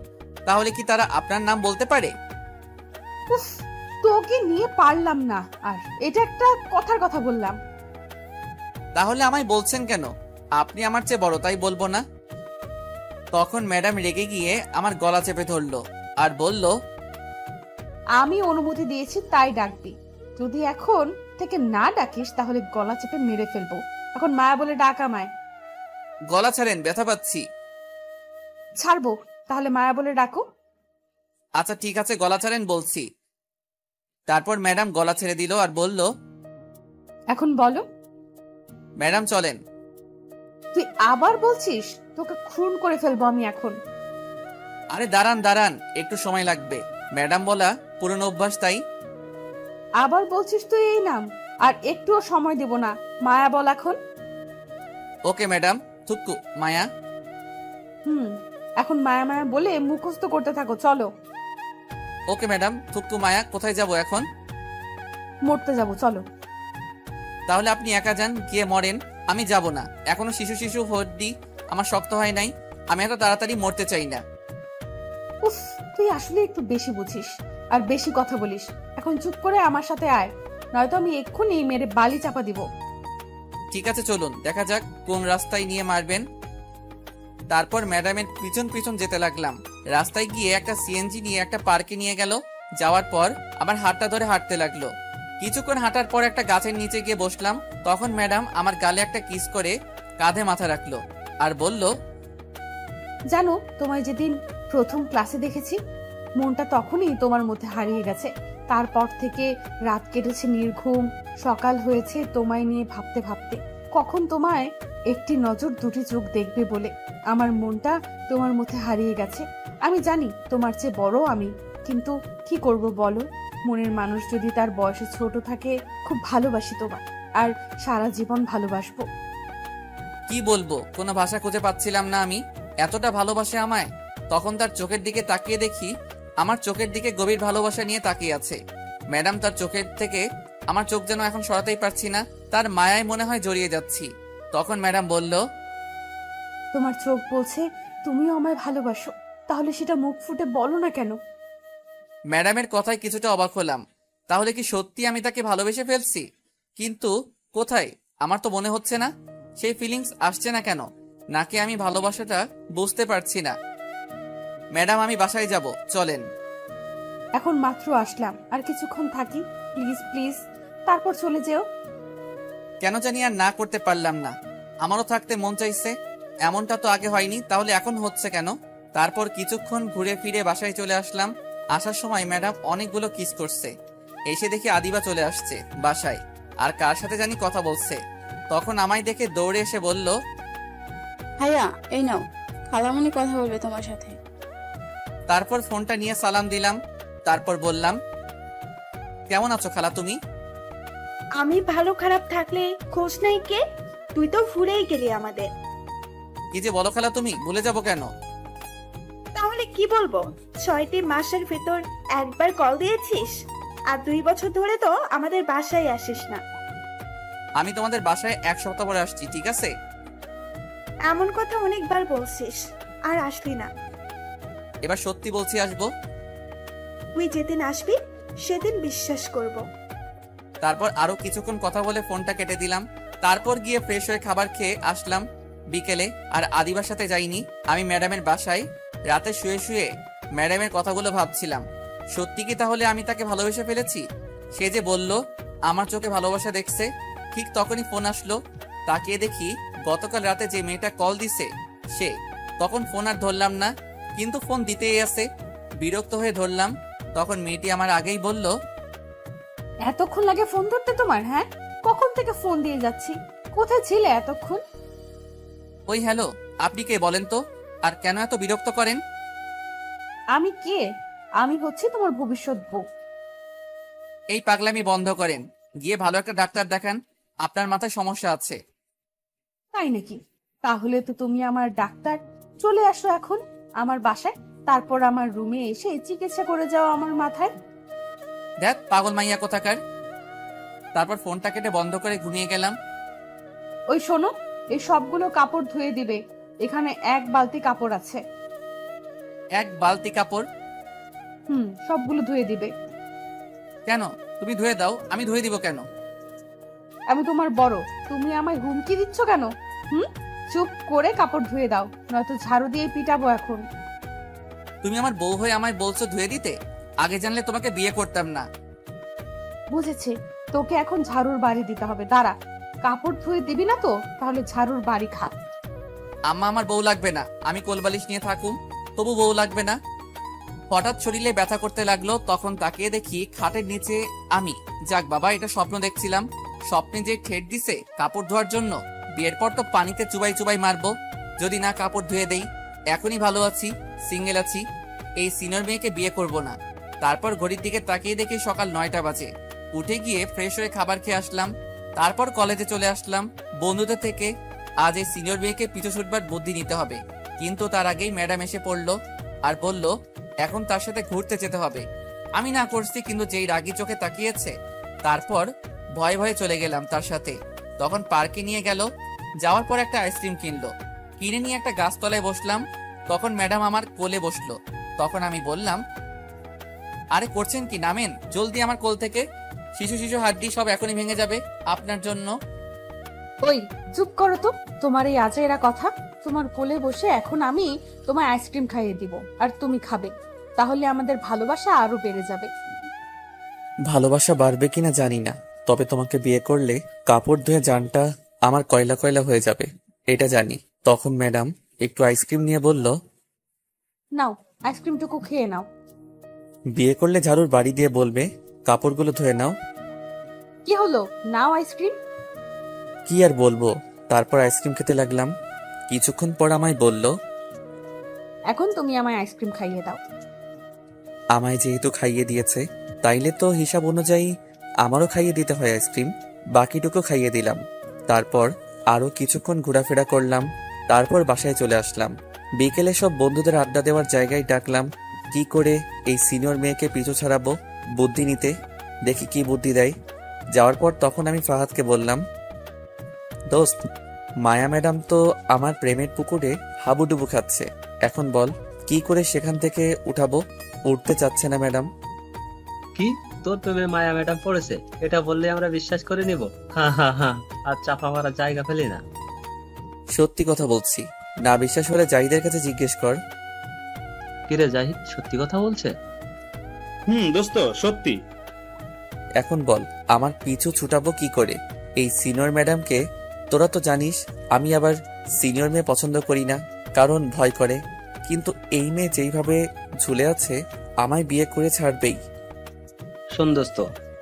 তাহলে কি তারা আপনার নাম বলতে পারে? উফ, তোকে নিয়ে পারলাম না। আর এটা একটা কথার কথা বললাম। তাহলে আমায় বলছেন কেন? আপনি আমার চেয়ে বড়, তাই বলবো না? তখন ম্যাডাম রেগে গিয়ে আমার গলা চেপে ধরলো আর বলল, আমি অনুমতি দিয়েছি তাই ডাকবি। যদি এখন থেকে না ডাকিস তাহলে গলা চেপে মেরে ফেলবো। এখন মায়া বলে ডাক আমায়। গলা ছাড়েন, ব্যথা পাচ্ছি। ছাড়বো, তাহলে মায়া বলে ডাকো। আচ্ছা ঠিক আছে, গলা ছাড়েন বলছি। তারপর ম্যাডাম গলা ছেড়ে দিল আর বলল, এখন বলো। ম্যাডাম চলেন। তুই আবার বলছিস? তোকে খুন করে ফেলবো আমি এখন। আরে দাঁড়ান দাঁড়ান, একটু সময় লাগবে। ম্যাডাম বলা পুরনো অভ্যাস, তাই। আবার বলছিস তুই এই নাম, আর একটুও সময় দেব না। মায়া বল এখন। ওকে ম্যাডাম, থুক্কু মায়া। এখন মায়া মায়া বলে মুখস্থ করতে থাকো, চলো। ওকে ম্যাডাম, থুক্কু মায়া। কোথায় যাব এখন? মরতে যাবো, চলো। তাহলে আপনি একা যান, গিয়ে মরেন। আমি যাব না। এখনো শিশু শিশু হড্ডি আমার শক্ত হয় নাই। আমি এত তাড়াতাড়ি মরতে চাই না। উফ, তুই আসলে একটু বেশি বুঝিস আর বেশি কথা বলিস। এখন চুপ করে আমার সাথে আয়, নয়তো আমি এক্ষুনি মেরে বালি চাপা দিব। ঠিক আছে চলুন, দেখা যাক কোন রাস্তায় নিয়ে মারবেন। তারপর ম্যাডামের পিছন পিছন যেতে লাগলাম। রাস্তায় গিয়ে একটা সিএনজি নিয়ে একটা পার্কে নিয়ে গেল। যাওয়ার পর আমার হাতটা ধরে হাঁটতে লাগলো। কিছুক্ষণ হাঁটার পর একটা গাছের নিচে গিয়ে বসলাম। তখন ম্যাডাম আমার গালে একটা কিস করে কাঁধে মাথা রাখলো আর বলল, জানো, তোমায় যেদিন প্রথম ক্লাসে দেখেছি, মনটা তখনই তোমার মধ্যে হারিয়ে গেছে। তারপর থেকে রাত কেটেছে নির্ঘুম, সকাল হয়েছে তোমায় নিয়ে ভাবতে ভাবতে। কখন তোমায় একটি নজর দুটি চোখ দেখবে বলে আমার মনটা তোমার মধ্যে হারিয়ে গেছে। আমি জানি তোমার চেয়ে বড় আমি, কিন্তু কি করব বলো? মনের মানুষ যদি তার বয়সে ছোট থাকে, খুব ভালোবাসি তোমার, আর সারা জীবন ভালোবাসবো। কি বলবো, কোনো ভাষা খুঁজে পাচ্ছিলাম না। আমি এতটা ভালোবাসে আমায়। তখন তার চোখের দিকে তাকিয়ে দেখি আমার চোখের দিকে গভীর ভালোবাসা নিয়ে তাকিয়ে আছে ম্যাডাম। তার চোখের থেকে আমার চোখ যেন এখন সরাতেই পারছি না। তার মায়ায় মনে হয় জড়িয়ে যাচ্ছি। তখন ম্যাডাম বলল, তোমার চোখ বলছে তুমিও আমায় ভালোবাসো, তাহলে সেটা মুখ ফুটে বলো না কেন? ম্যাডামের কথায় কিছুটা অবাক হলাম। তাহলে কি সত্যি আমি তাকে ভালোবেসে ফেলছি? কিন্তু কোথায়? আমার তো মনে হচ্ছে না। সেই ফিলিংস আসছে না কেন? নাকি আমি ভালোবাসাটা বুঝতে পারছি না। ম্যাডাম আমি বাসায় যাব, চলেন। এখন মাত্র আসলাম, আর কিছুক্ষণ থাকি প্লিজ প্লিজ, তারপর চলে যেও। কেন জানি আর না করতে পারলাম না। আমারও থাকতে মন চাইছে। এমনটা তো আগে হয়নি, তাহলে এখন হচ্ছে কেন? তারপর কিছুক্ষণ ঘুরে ফিরে বাসায় চলে আসলাম। আসার সময় ম্যাডাম অনেকগুলো কিস করছে। এসে দেখি আদিবা চলে আসছে বাসায়, আর কার সাথে জানি কথা বলছে। তখন আমায় দেখে দৌড়ে এসে বলল, ভাইয়া এই নাও, খালামণি কথা বলবে তোমার সাথে। তারপর ফোনটা নিয়ে সালাম দিলাম। তারপর বললাম, কেমন আছো খালা তুমি? আমি ভালো খারাপ থাকলে খোঁজ নাই কে? তুই তো ভুলেই গেলি আমাদের। কি যে বলো খালা তুমি, ভুলে যাবো কেন? তাহলে কি বলবো? 6টি মাসের ভেতর একবার কল দিয়েছিস, আর 2 বছর ধরে তো আমাদের বাসায় আসিস না। আমি তোমাদের বাসায় 1 সপ্তাহ পরে আসছি, ঠিক আছে? এমন কথা অনেকবার বলছিস, আর আসলি না। এবার সত্যি বলছি, আসবো। তুই যেদিন আসবি সেদিন বিশ্বাস করব। তারপর আরো কিছুক্ষণ কথা বলে ফোনটা কেটে দিলাম। তারপর গিয়ে ফ্রেশ হয়ে খাবার খেয়ে আসলাম বিকেলে। আর আদিবার সাথে যাইনি, আমি ম্যাডামের বাসায় রাতে শুয়ে শুয়ে ম্যাডামের কথাগুলো ভাবছিলাম। সত্যি কি তাহলে আমি তাকে ভালোবেসে ফেলেছি? সে যে বলল আমার চোখে ভালোবাসা দেখছে। ঠিক তখনই ফোন আসলো। তাকিয়ে দেখি গতকাল রাতে যে মেয়েটা কল দিছে সে। তখন ফোন আর ধরলাম না, কিন্তু ফোন দিতেই আছে। বিরক্ত হয়ে ধরলাম। তখন মেয়েটি আমার আগেই বলল, এতক্ষণ লাগে ফোন ধরতে তোমার? হ্যাঁ, কখন থেকে ফোন দিয়ে যাচ্ছি, কোথায় ছিলে এতক্ষণ? ওই হ্যালো, আপনি কে বলেন তো? আর কেন এত বিরক্ত করেন? আমি কে? আমি হচ্ছি তোমার ভবিষ্যৎ বউ। এই পাগলামি বন্ধ করেন, গিয়ে ভালো একটা ডাক্তার দেখান, আপনার মাথায় সমস্যা আছে। তাই নাকি? তাহলে তো তুমি আমার ডাক্তার। চলে আসো এখন আমার বাসায়, তারপর আমার রুমে এসে চিকিৎসা করে যাও আমার মাথায়। দেখ পাগল মাইয়া কোথাকার। তারপর ফোনটা কেটে বন্ধ করে ঘুমিয়ে গেলাম। ওই শোনো, এই সবগুলো কাপড় ধুয়ে দিবে। এখানে 1 বালতি কাপড় আছে। 1 বালতি কাপড়? সবগুলো ধুয়ে দিবে। কেন? তুমি ধুয়ে দাও, আমি ধুয়ে দিব কেন? আমি তোমার বড়, তুমি আমায় হুমকি দিচ্ছ কেন? চুপ করে কাপড় ধুয়ে দাও, নয়তো ঝাড়ু দিয়ে পিটাবো এখন। তুমি আমার বউ হয়ে আমায় বলছো ধুয়ে দিতে? আগে জানলে তোমাকে বিয়ে করতাম না। বুঝেছি, তোকে এখন ঝাড়ুর বাড়ি দিতে হবে। দাঁড়া, কাপড় ধুয়ে দিবি না তো তাহলে ঝাড়ুর বাড়ি খা। আম্মা আমার বউ লাগবে না, আমি কোলবালিশ নিয়ে থাকুম, তবু বউ লাগবে না। হঠাৎ শরীরে ব্যথা করতে লাগলো, তখন তাকিয়ে দেখি খাটের নিচে আমি। যাক বাবা, এটা স্বপ্ন দেখছিলাম। স্বপ্নে যে ঠেট দিছে কাপড় ধোয়ার জন্য, বিয়ের পর তো পানিতে চুবাই চুবাই মারবো যদি না কাপড় ধুয়ে দেই। এখনই ভালো আছি, সিঙ্গেল আছি, এই সিনিয়র মেয়েকে বিয়ে করব না। তারপর ঘড়ির দিকে তাকিয়ে দেখি সকাল 9টা বাজে। উঠে গিয়ে ফ্রেশ হয়ে খাবার খেয়ে আসলাম, তারপর কলেজে চলে আসলাম বন্ধুদের থেকে। আজ এই সিনিয়র মেয়েকে পিছু ছুটবার বুদ্ধি নিতে হবে, কিন্তু তার আগেই ম্যাডাম এসে পড়লো আর বলল এখন তার সাথে ঘুরতে যেতে হবে। আমি না করছি, কিন্তু যেই রাগী চোখে তাকিয়েছে, তারপর ভয়ে ভয়ে চলে গেলাম তার সাথে। তখন পার্কে নিয়ে গেল, যাওয়ার পর একটা আইসক্রিম কিনলো, কিনে নিয়ে একটা গাছতলায় বসলাম। তখন ম্যাডাম আমার কোলে বসলো। তখন আমি বললাম, আরে করছেন কি, নামেন জলদি আমার কোল থেকে, শিশু শিশু হাড্ডি সব এখনই ভেঙে যাবে আপনার জন্য। ওই চুপ করো তো, তোমার এই আজেরা কথা। তোমার কোলে বসে এখন আমি তোমায় আইসক্রিম খাইয়ে দিব আর তুমি খাবে, তাহলে আমাদের ভালোবাসা আরো বেড়ে যাবে। ভালোবাসা বাড়বে কিনা জানি না, তবে তোমাকে বিয়ে করলে কাপড় ধুয়ে জানটা আমার কয়লা কয়লা হয়ে যাবে, এটা জানি। তখন ম্যাডাম একটু আইসক্রিম নিয়ে বলল, নাও আইসক্রিমটুকু খেয়ে নাও। বিয়ে করলে ঝাড়ুর বাড়ি দিয়ে বলবে কাপড়গুলো ধুয়ে নাও। কি হলো, নাও আইসক্রিম। কি আর বলবো, তারপর আইসক্রিম খেতে লাগলাম। কিছুক্ষণ পর আমায় বলল, এখন তুমি আমায় আইসক্রিম খাইয়ে দাও। আমায় যেহেতু খাইয়ে দিয়েছে, তাইলে তো হিসাব অনুযায়ী আমারও খাইয়ে দিতে হয় আইসক্রিম। বাকিটুকু খাইয়ে দিলাম। তারপর আরো কিছুক্ষণ ঘোরাফেরা করলাম, তারপর বাসায় চলে আসলাম। বিকেলে সব বন্ধুদের আড্ডা দেওয়ার জায়গায় ডাকলাম, কি করে এই সিনিয়র মেয়েকে পিছু ছাড়াবো বুদ্ধি নিতে, দেখি কি বুদ্ধি দেয়। যাওয়ার পর তখন আমি ফাহাদকে বললাম, দোস্ত, মায়া ম্যাডাম তো আমার প্রেমের পুকুরে হাবুডুবু খাচ্ছে, এখন বল কি করে সেখান থেকে উঠাবো। উঠতে চাচ্ছে না ম্যাডাম। কি, তোর প্রেমে মায়া ম্যাডাম পড়েছে? এটা বললে আমরা বিশ্বাস করে নিব? হা হা হা, আর চাপা মারার জায়গা পেলি না। সত্যি কথা বলছি, না বিশ্বাস হলে জাহিদের কাছে জিজ্ঞেস কর। কিরে জাহিদ, সত্যি কথা বলছে? দোস্ত সত্যি। এখন বল আমার পিছু ছুটাবো কি করে এই সিনিয়র ম্যাডামকে। তোরা তো জানিস আমি আবার সিনিয়র মেয়ে পছন্দ করি না, কারণ ভয় করে। কিন্তু এই মেয়ে যেইভাবে ঝুলে আছে, আমায় বিয়ে করে ছাড়বেই। শোন দোস্ত,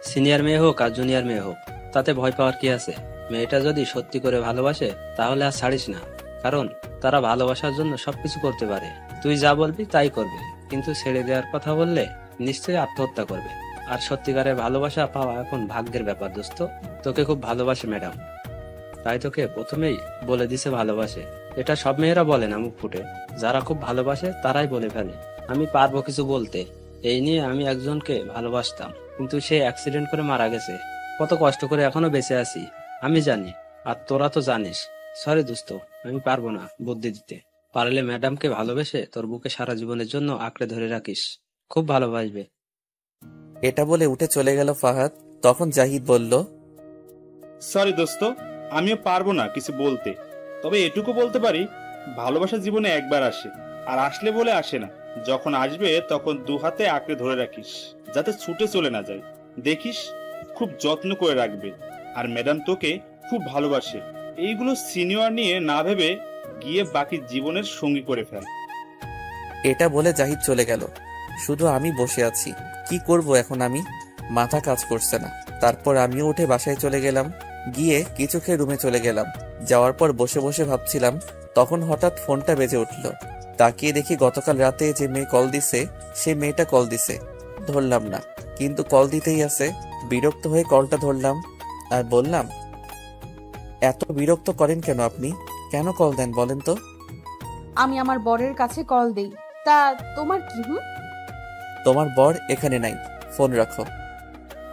সিনিয়র মেয়ে হোক আর জুনিয়র মেয়ে হোক, তাতে ভয় পাওয়ার কি আছে? মেয়েটা যদি সত্যি করে ভালোবাসে তাহলে আর ছাড়িস না, কারণ তারা ভালোবাসার জন্য সবকিছু করতে পারে। তুই যা বলবি তাই করবে, কিন্তু ছেড়ে দেওয়ার কথা বললে নিশ্চয়ই আত্মহত্যা করবে। আর সত্যিকারের ভালোবাসা পাওয়া এখন ভাগ্যের ব্যাপার দোস্ত। তোকে খুব ভালোবাসে ম্যাডাম, তাই তোকে প্রথমেই বলে দিছে ভালোবাসে। এটা সব মেয়েরা বলে না মুখ ফুটে, যারা খুব ভালোবাসে তারাই বলে ফেলে। আমি পারবো কিছু বলতে, এই নিয়ে আমি একজনকে ভালোবাসতাম, কিন্তু সে অ্যাক্সিডেন্ট করে মারা গেছে। কত কষ্ট করে এখনো বেঁচে আছি আমি জানি, আর তোরা তো জানিস। সরি দোস্ত, আমি পারবো না বুদ্ধি দিতে। পারলে ম্যাডামকে ভালোবেসে তোর বুকে সারা জীবনের জন্য আঁকড়ে ধরে রাখিস, খুব ভালোবাসবে। এটা বলে উঠে চলে গেল ফাহাদ। তখন জাহিদ বলল, সরি দোস্ত, আমিও পারবো না কিছু বলতে, তবে এটুকু বলতে পারি, ভালোবাসা জীবনে একবার আসে, আর আসলে বলে আসে না। যখন আসবে তখন 2 হাতে আঁকড়ে ধরে রাখিস, যাতে ছুটে চলে না যায়। দেখিস খুব যত্ন করে রাখবে। আর ম্যাডাম তোকে খুব ভালোবাসে, এইগুলো সিনিয়র নিয়ে না ভেবে গিয়ে বাকি জীবনের সঙ্গী করে ফেল। এটা বলে জাহিদ চলে গেল। শুধু আমি বসে আছি, কি করব এখন আমি, মাথা কাজ করছে না। তারপর আমিও উঠে বাসায় চলে গেলাম, গিয়ে কিছু খেয়ে রুমে চলে গেলাম। যাওয়ার পর বসে বসে ভাবছিলাম, তখন হঠাৎ ফোনটা বেজে উঠল। তাকিয়ে দেখি গতকাল রাতে যে মেয়ে কল দিছে সে মেয়েটা কল দিছে, ধরলাম না, কিন্তু কল দিতেই আছে। বিরক্ত হয়ে কলটা ধরলাম আর বললাম, এত বিরক্ত করেন কেন আপনি? কেন কল দেন বলেন তো? আমি আমার বরের কাছে কল দেই, তা তোমার কি? তোমার বর এখানে নাই, ফোন রাখো।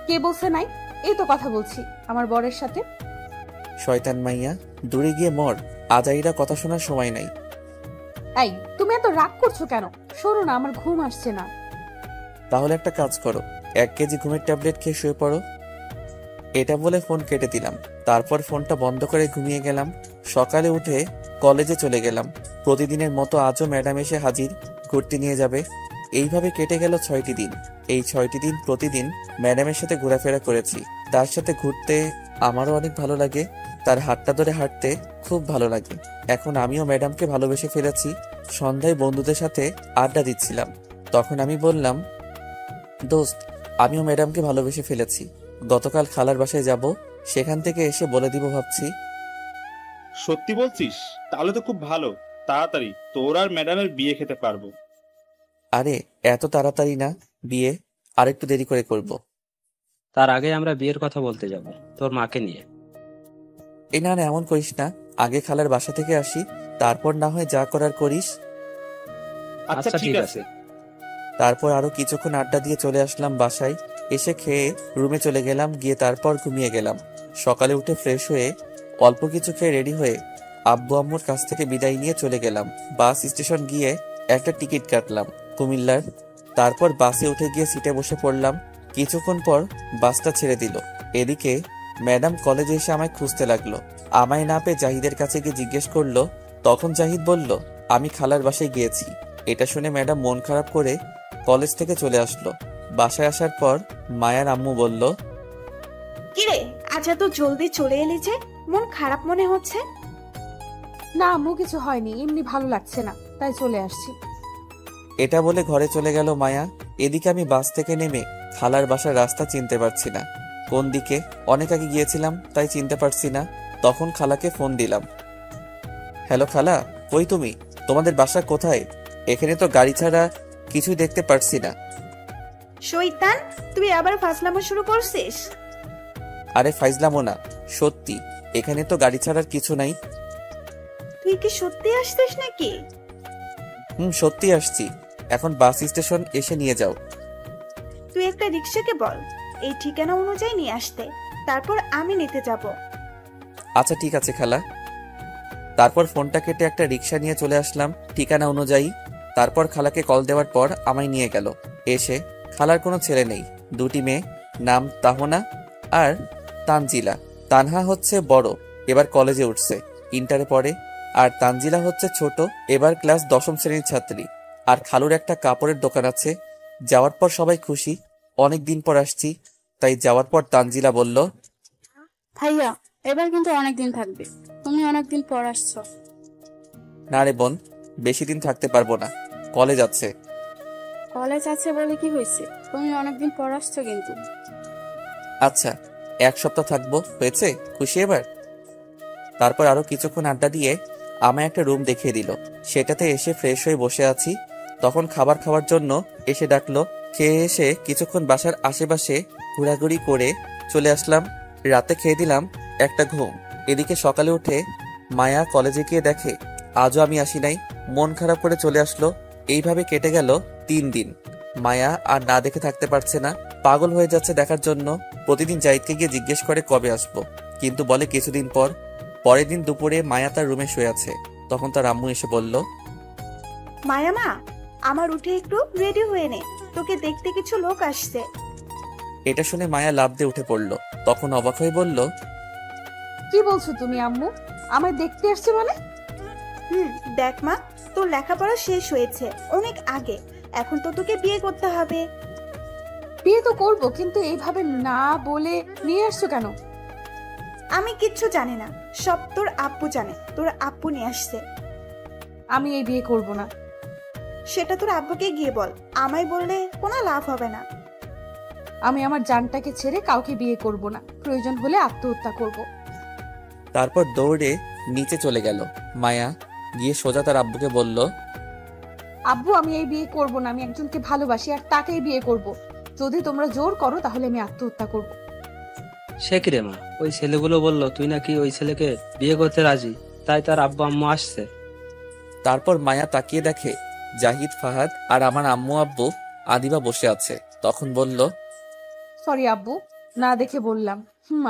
কে বলছে নাই? এই তো কথা বলছি আমার বরের সাথে। শয়তান মাইয়া, দূরে গিয়ে মর, আজাইরা কথা শোনার সময় নাই। এই, তুমি এত রাগ করছো কেন? সরো না, আমার ঘুম আসছে না। তাহলে একটা কাজ করো, 1 কেজি ঘুমের ট্যাবলেট খেয়ে শুয়ে পড়ো। এটা বলে ফোন কেটে দিলাম। তারপর ফোনটা বন্ধ করে ঘুমিয়ে গেলাম। সকালে উঠে কলেজে চলে গেলাম। প্রতিদিনের মতো আজও ম্যাডাম এসে হাজির, ঘুরতে নিয়ে যাবে। এইভাবে কেটে গেল 6টি দিন। এই 6টি দিন প্রতিদিন ম্যাডামের সাথে ঘোরাফেরা করেছি। তার সাথে ঘুরতে আমারও অনেক ভালো লাগে, তার হাতটা ধরে হাঁটতে খুব ভালো লাগে। এখন আমিও ম্যাডামকে ভালোবেসে ফেলেছি। সন্ধ্যায় বন্ধুদের সাথে আড্ডা দিচ্ছিলাম, তখন আমি বললাম, দোস্ত, আমিও ম্যাডামকে ভালোবেসে ফেলেছি। গতকাল খালার বাসায় যাব, সেখান থেকে এসে বলে দিব ভাবছি। সত্যি বলছিস? তাহলে তো খুব ভালো, তাড়াতাড়ি তোর আর ম্যাডামের বিয়ে খেতে পারবো। আরে এত তাড়াতাড়ি না, বিয়ে আরেকটু দেরি করে করব। তার আগে আমরা বিয়ের কথা বলতে যাব, তোর মাকে নিয়ে। এই না না, এমন করিস না, আগে খালার বাসা থেকে আসি, তারপর না হয় যা করার করিস। আচ্ছা ঠিক আছে। তারপর আরো কিছুক্ষণ আড্ডা দিয়ে চলে আসলাম বাসায়। এসে খেয়ে রুমে চলে গেলাম, গিয়ে তারপর ঘুমিয়ে গেলাম। সকালে উঠে ফ্রেশ হয়ে অল্প কিছু খেয়ে রেডি হয়ে আব্বু আম্মুর কাছ থেকে বিদায় নিয়ে চলে গেলাম। বাস স্টেশন গিয়ে একটা টিকিট কাটলাম কুমিল্লার। তারপর বাসে উঠে গিয়ে সিটে বসে পড়লাম। কিছুক্ষণ পর বাসটা ছেড়ে দিল। এদিকে ম্যাডাম কলেজে এসে আমায় খুঁজতে লাগলো। আমায় না পেয়ে জাহিদের কাছে গিয়ে জিজ্ঞেস করলো। তখন জাহিদ বলল, আমি খালার বাসায় গিয়েছি। এটা শুনে ম্যাডাম মন খারাপ করে কলেজ থেকে চলে আসলো। বাসায় আসার পর মায়ার আম্মু বলল, কিরে, আজ এত জলদি চলে এলি যে? মন খারাপ মনে হচ্ছে। না আম্মু, কিছু হয়নি, এমনি ভালো লাগছে না, তাই চলে আসছি। এটা বলে ঘরে চলে গেল মায়া। এদিকে আমি বাস থেকে নেমে খালার বাসার রাস্তা চিনতে পারছি না, কোন দিকে। অনেক আগে গিয়েছিলাম তাই চিনতে পারছি না। তখন খালাকে ফোন দিলাম। হ্যালো খালা, কই তুমি? তোমাদের বাসা কোথায়? এখানে তো গাড়ি ছাড়া কিছুই দেখতে পারছি না। শয়তান, তুই আবার ফাজলামো শুরু করছিস? আরে ফাইজলামো না, সত্যি, এখানে তো গাড়ি ছাড়ার কিছু নাই। তুই কি সত্যি আসছিস নাকি? সত্যি আসছি। এখন বাস স্টেশন এসে নিয়ে যাও। তুই একটা রিক্সাকে বল এই ঠিকানা অনুযায়ী নিয়ে আসতে, তারপর আমি নিতে যাব। আচ্ছা ঠিক আছে খালা। তারপর ফোনটা কেটে একটা রিক্সা নিয়ে চলে আসলাম ঠিকানা অনুযায়ী। তারপর খালাকে কল দেওয়ার পর আমায় নিয়ে গেল। এসে খালার কোনো ছেলে নেই, 2টি মেয়ে, নাম তাহনা আর তানজিলা। তানহা হচ্ছে বড়, এবার কলেজে উঠছে, ইন্টারে পড়ে। আর তানজিলা হচ্ছে ছোট, এবার ক্লাস 10ম শ্রেণীর ছাত্রী। আর খালুর একটা কাপড়ের দোকান আছে। যাওয়ার পর সবাই খুশি, অনেক দিন পর আসছি। তাই যাওয়ার পর তানজিলা বলল, ভাইয়া, এবার কিন্তু অনেকদিন থাকবে, তুমি অনেকদিন পর আসছো। না রে বোন, বেশি দিন থাকতে পারবো না, কলেজ আছে। কলেজ আছে বলে কি হয়েছে, তুমি অনেকদিন পর আসছো কিন্তু। আচ্ছা, 1 সপ্তাহ থাকবো, হয়েছে? খুশি এবার? তারপর আরো কিছুক্ষণ আড্ডা দিয়ে আমায় একটা রুম দেখিয়ে দিল। সেটাতে এসে ফ্রেশ হয়ে বসে আছি। তখন খাবার খাওয়ার জন্য এসে ডাকলো। খেয়ে এসে কিছুক্ষণ বাসার আশেপাশে ঘোরাঘুরি করে চলে আসলাম। রাতে খেয়ে দিলাম একটা ঘুম। এদিকে সকালে উঠে মায়া কলেজে গিয়ে দেখে আজও আমি আসি নাই। মন খারাপ করে চলে আসলো। এইভাবে কেটে গেল 3 দিন। মায়া আর না দেখে থাকতে পারছে না, পাগল হয়ে যাচ্ছে দেখার জন্য। প্রতিদিন জাহিদকে গিয়ে জিজ্ঞেস করে কবে আসবো, কিন্তু বলে কিছুদিন পর। পরের দিন দুপুরে মায়া তার রুমে শুয়ে আছে। তখন তার আম্মু এসে বলল, মায়া মা, আমার উঠে একটু রেডি হয়ে নে, তোকে দেখতে কিছু লোক আসছে। এটা শুনে মায়া লাফ দিয়ে উঠে পড়ল। তখন অবাক হয়ে বলল, কি বলছো তুমি আম্মু? আমায় দেখতে আসছে মানে? দেখ মা, তোর লেখাপড়া শেষ হয়েছে অনেক আগে, এখন তো তোকে বিয়ে করতে হবে। বিয়ে তো করবো, কিন্তু এইভাবে না বলে নিয়ে আসছো কেন? আমি কিচ্ছু জানি না, সব তোর আব্বু জানে, তোর আব্বু নিয়ে আসছে। আমি এই বিয়ে করব না। সেটা তোর আব্বুকে গিয়ে বল, আমায় বললে কোনো লাভ হবে না। আমি আমার জানটাকে ছেড়ে কাউকে বিয়ে করব না, প্রয়োজন হলে আত্মহত্যা করব। তারপর দৌড়ে নিচে চলে গেল। মায়া গিয়ে সোজা তার আব্বুকে বলল, আব্বু আমি এই বিয়ে করব না, আমি একজনকে ভালোবাসি আর তাকেই বিয়ে করব। যদি তোমরা জোর করো তাহলে আমি আত্মহত্যা করব। সে কি রে মা, ওই ছেলেগুলো বললো তুই নাকি ওই ছেলেকে বিয়ে করতে রাজি, তাই তার আব্বু আম্মু আসছে। তারপর মায়া তাকিয়ে দেখে জাহিদ, ফাহাদ আর আমার আম্মু আব্বু আদিবা বসে আছে। তখন বলল, সরি আব্বু, না দেখে বললাম।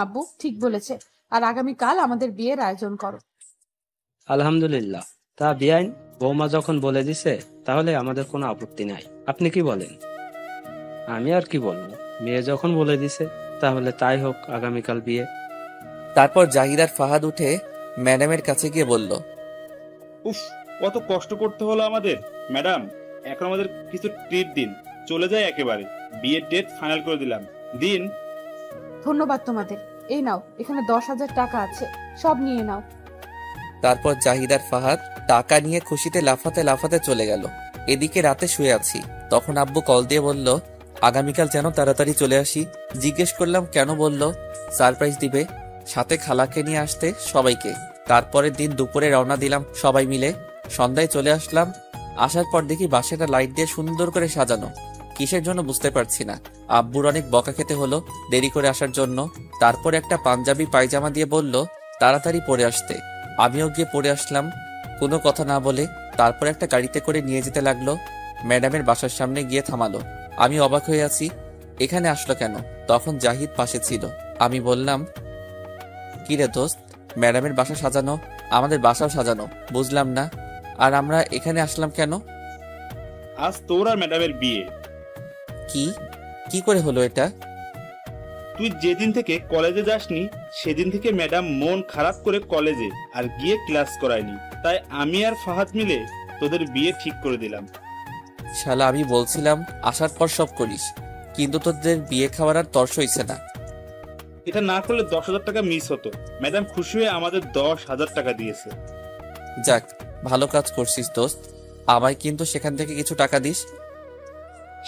আব্বু ঠিক বলেছে, আর আগামীকাল আমাদের বিয়ের আয়োজন করো। আলহামদুলিল্লাহ। তা বিয়াইন, বৌমা যখন বলে দিছে তাহলে আমাদের কোনো আপত্তি নাই। আপনি কি বলেন? আমি আর কি বলবো, মেয়ে যখন বলে দিছে তাহলে তাই হোক, আগামীকাল বিয়ে। তারপর জাহিদ আর ফাহাদ উঠে ম্যাডামের কাছে গিয়ে বলল, উফ, কত কষ্ট করতে হলো আমাদের। ম্যাডাম, এখন আমাদের কিছু ট্রিট দিন, চলে যায় একেবারে। বিয়ের ডেট ফাইনাল করে দিলাম, দিন। ধন্যবাদ তোমাদের। এই নাও, এখানে 10,000 টাকা আছে, সব নিয়ে নাও। তারপর জাহিদ আর ফাহাদ টাকা নিয়ে খুশিতে লাফাতে লাফাতে চলে গেল। এদিকে রাতে শুয়ে আছি, তখন আব্বু কল দিয়ে বলল, আগামীকাল যেন তাড়াতাড়ি চলে আসি। জিজ্ঞেস করলাম কেন? বলল সারপ্রাইজ দিবে, সাথে খালাকে নিয়ে আসতে সবাইকে। তারপরের দিন দুপুরে রওনা দিলাম সবাই মিলে। সন্ধ্যায় চলে আসলাম। আসার পর দেখি বাসাটা লাইট দিয়ে সুন্দর করে সাজানো। কিসের জন্য বুঝতে পারছি না। আব্বুর অনেক বকা খেতে হলো দেরি করে আসার জন্য। তারপর একটা পাঞ্জাবি পায়জামা দিয়ে বলল তাড়াতাড়ি পরে আসতে। আমিও গিয়ে পরে আসলাম কোনো কথা না বলে। তারপর একটা গাড়িতে করে নিয়ে যেতে লাগলো। ম্যাডামের বাসার সামনে গিয়ে থামালো। আমি অবাক হয়ে আছি, এখানে আসলো কেন? তখন জাহিদ পাশে ছিল। আমি বললাম, কি রে দোস্ত, ম্যাডামের বাসা সাজানো, আমাদের বাসাও সাজানো, বুঝলাম না। আর আমরা এখানে আসলাম কেন? আজ তোর আর ম্যাডামের বিয়ে। কি কি করে হলো এটা? তুই যেদিন থেকে কলেজে যাসনি সেদিন থেকে ম্যাডাম মন খারাপ করে কলেজে আর গিয়ে ক্লাস করায়নি, তাই আমি আর ফাহাদ মিলে তোদের বিয়ে ঠিক করে দিলাম। শালা, আমি বলছিলাম আসার পর সব করিস, কিন্তু তোদের বিয়ে খাওয়ার আর তর্স হইছে না। এটা না করলে 10,000 টাকা মিস হতো। ম্যাডাম খুশি হয়ে আমাদের 10,000 টাকা দিয়েছে। যাক, ভালো কাজ করছিস দোস্ত। আমায় কিন্তু সেখান থেকে কিছু টাকা দিস।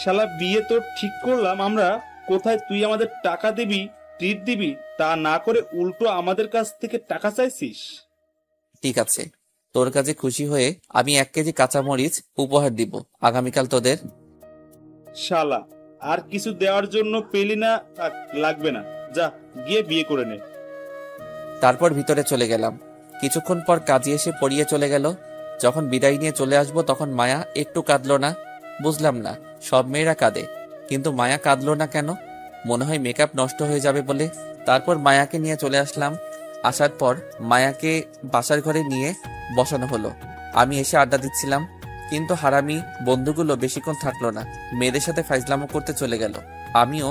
শালা, বিয়ে তো ঠিক করলাম আমরা, কোথায় তুই আমাদের টাকা দিবি, ট্রিট দিবি, তা না করে উল্টো আমাদের কাছ থেকে টাকা চাইছিস। ঠিক আছে, তোর কাছে খুশি হয়ে আমি 1 কেজি কাঁচামরিচ উপহার দিব আগামীকাল তোদের। শালা, আর কিছু দেওয়ার জন্য পেলি না, থাক, লাগবে না, যা গিয়ে বিয়ে করে নে। তারপর ভিতরে চলে গেলাম। কিছুক্ষণ পর কাজী এসে পড়িয়ে চলে গেল। যখন বিদায় নিয়ে চলে আসবো তখন মায়া একটু কাঁদলো না। বুঝলাম না, সব মেয়েরা কাঁদে, কিন্তু মায়া কাঁদলো না কেন? মনে হয় মেকআপ নষ্ট হয়ে যাবে বলে। তারপর মায়াকে নিয়ে চলে আসলাম। আসার পর মায়াকে বাসার ঘরে নিয়ে বসানো হলো। আমি এসে আড্ডা দিচ্ছিলাম, কিন্তু হারামি বন্ধুগুলো বেশিক্ষণ থাকলো না, মেয়েদের সাথে ফাইজলামো করতে চলে গেল। আমিও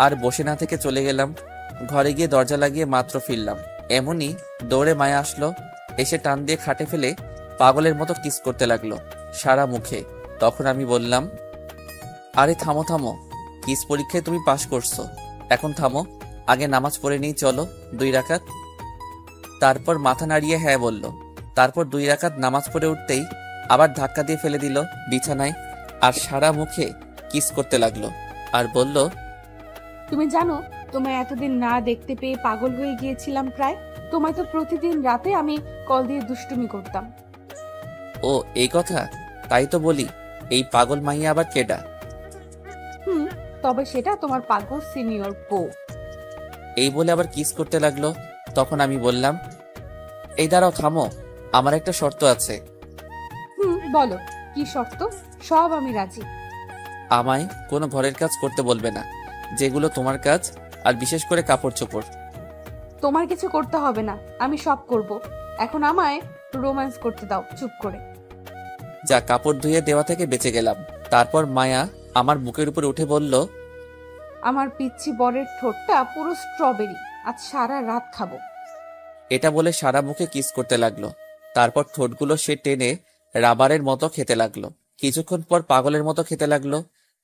আর বসে না থেকে চলে গেলাম। ঘরে গিয়ে দরজা লাগিয়ে মাত্র ফিরলাম, এমনই দৌড়ে মায়া আসলো। এসে টান দিয়ে খাটে ফেলে পাগলের মতো কিস করতে লাগলো সারা মুখে। তখন আমি বললাম, আরে থামো থামো, কিস পরীক্ষায় তুমি পাশ করছো, এখন থামো, আগে নামাজ পড়ে নিই, চলো 2 রাকাত। তারপর মাথা নাড়িয়ে হ্যাঁ বলল। তারপর 2 রাকাত নামাজ পড়ে উঠতেই আবার ধাক্কা দিয়ে ফেলে দিল বিছানায়, আর সারা মুখে কিস করতে লাগলো আর বলল, তুমি জানো, তোমায় এতদিন না দেখতে পেয়ে পাগল হয়ে গিয়েছিলাম প্রায়। তোমায় তো প্রতিদিন রাতে আমি কল দিয়ে দুষ্টুমি করতাম। ও এই কথা, তাই তো বলি এই পাগল মাইয়া আবার কেডা? তবে সেটা তোমার পাগল সিনিয়র বউ। এই বলে আবার কিস করতে লাগলো। তখন আমি বললাম, এই দাঁড়াও, থামো, আমার একটা শর্ত আছে। বলো, কি শর্ত? সব আমি রাজি। আমায় কোনো ঘরের কাজ করতে বলবে না, যেগুলো তোমার কাজ, আর বিশেষ করে কাপড় চোপড়। তোমার কিছু করতে হবে না, আমি সব করব। এখন আমায় রোম্যান্স করতে দাও চুপ করে। যা, কাপড় ধুয়ে দেওয়া থেকে বেঁচে গেলাম। তারপর মায়া আমার বুকের উপরে উঠে বলল, আমার পিচ্ছি বরের ঠোঁটটা পুরো স্ট্রবেরি, আজ সারা রাত খাবো। এটা বলে সারা মুখে কিস করতে লাগলো। তারপর ঠোঁটগুলো সে টেনে রাবারের মতো খেতে লাগলো। কিছুক্ষণ পর পাগলের মতো খেতে লাগলো।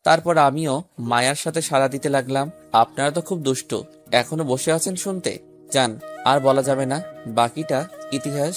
তারপর আমিও মায়ার সাথে সাড়া দিতে লাগলাম। আপনারা তো খুব দুষ্টু, এখনো বসে আছেন শুনতে? যান, আর বলা যাবে না, বাকিটা ইতিহাস।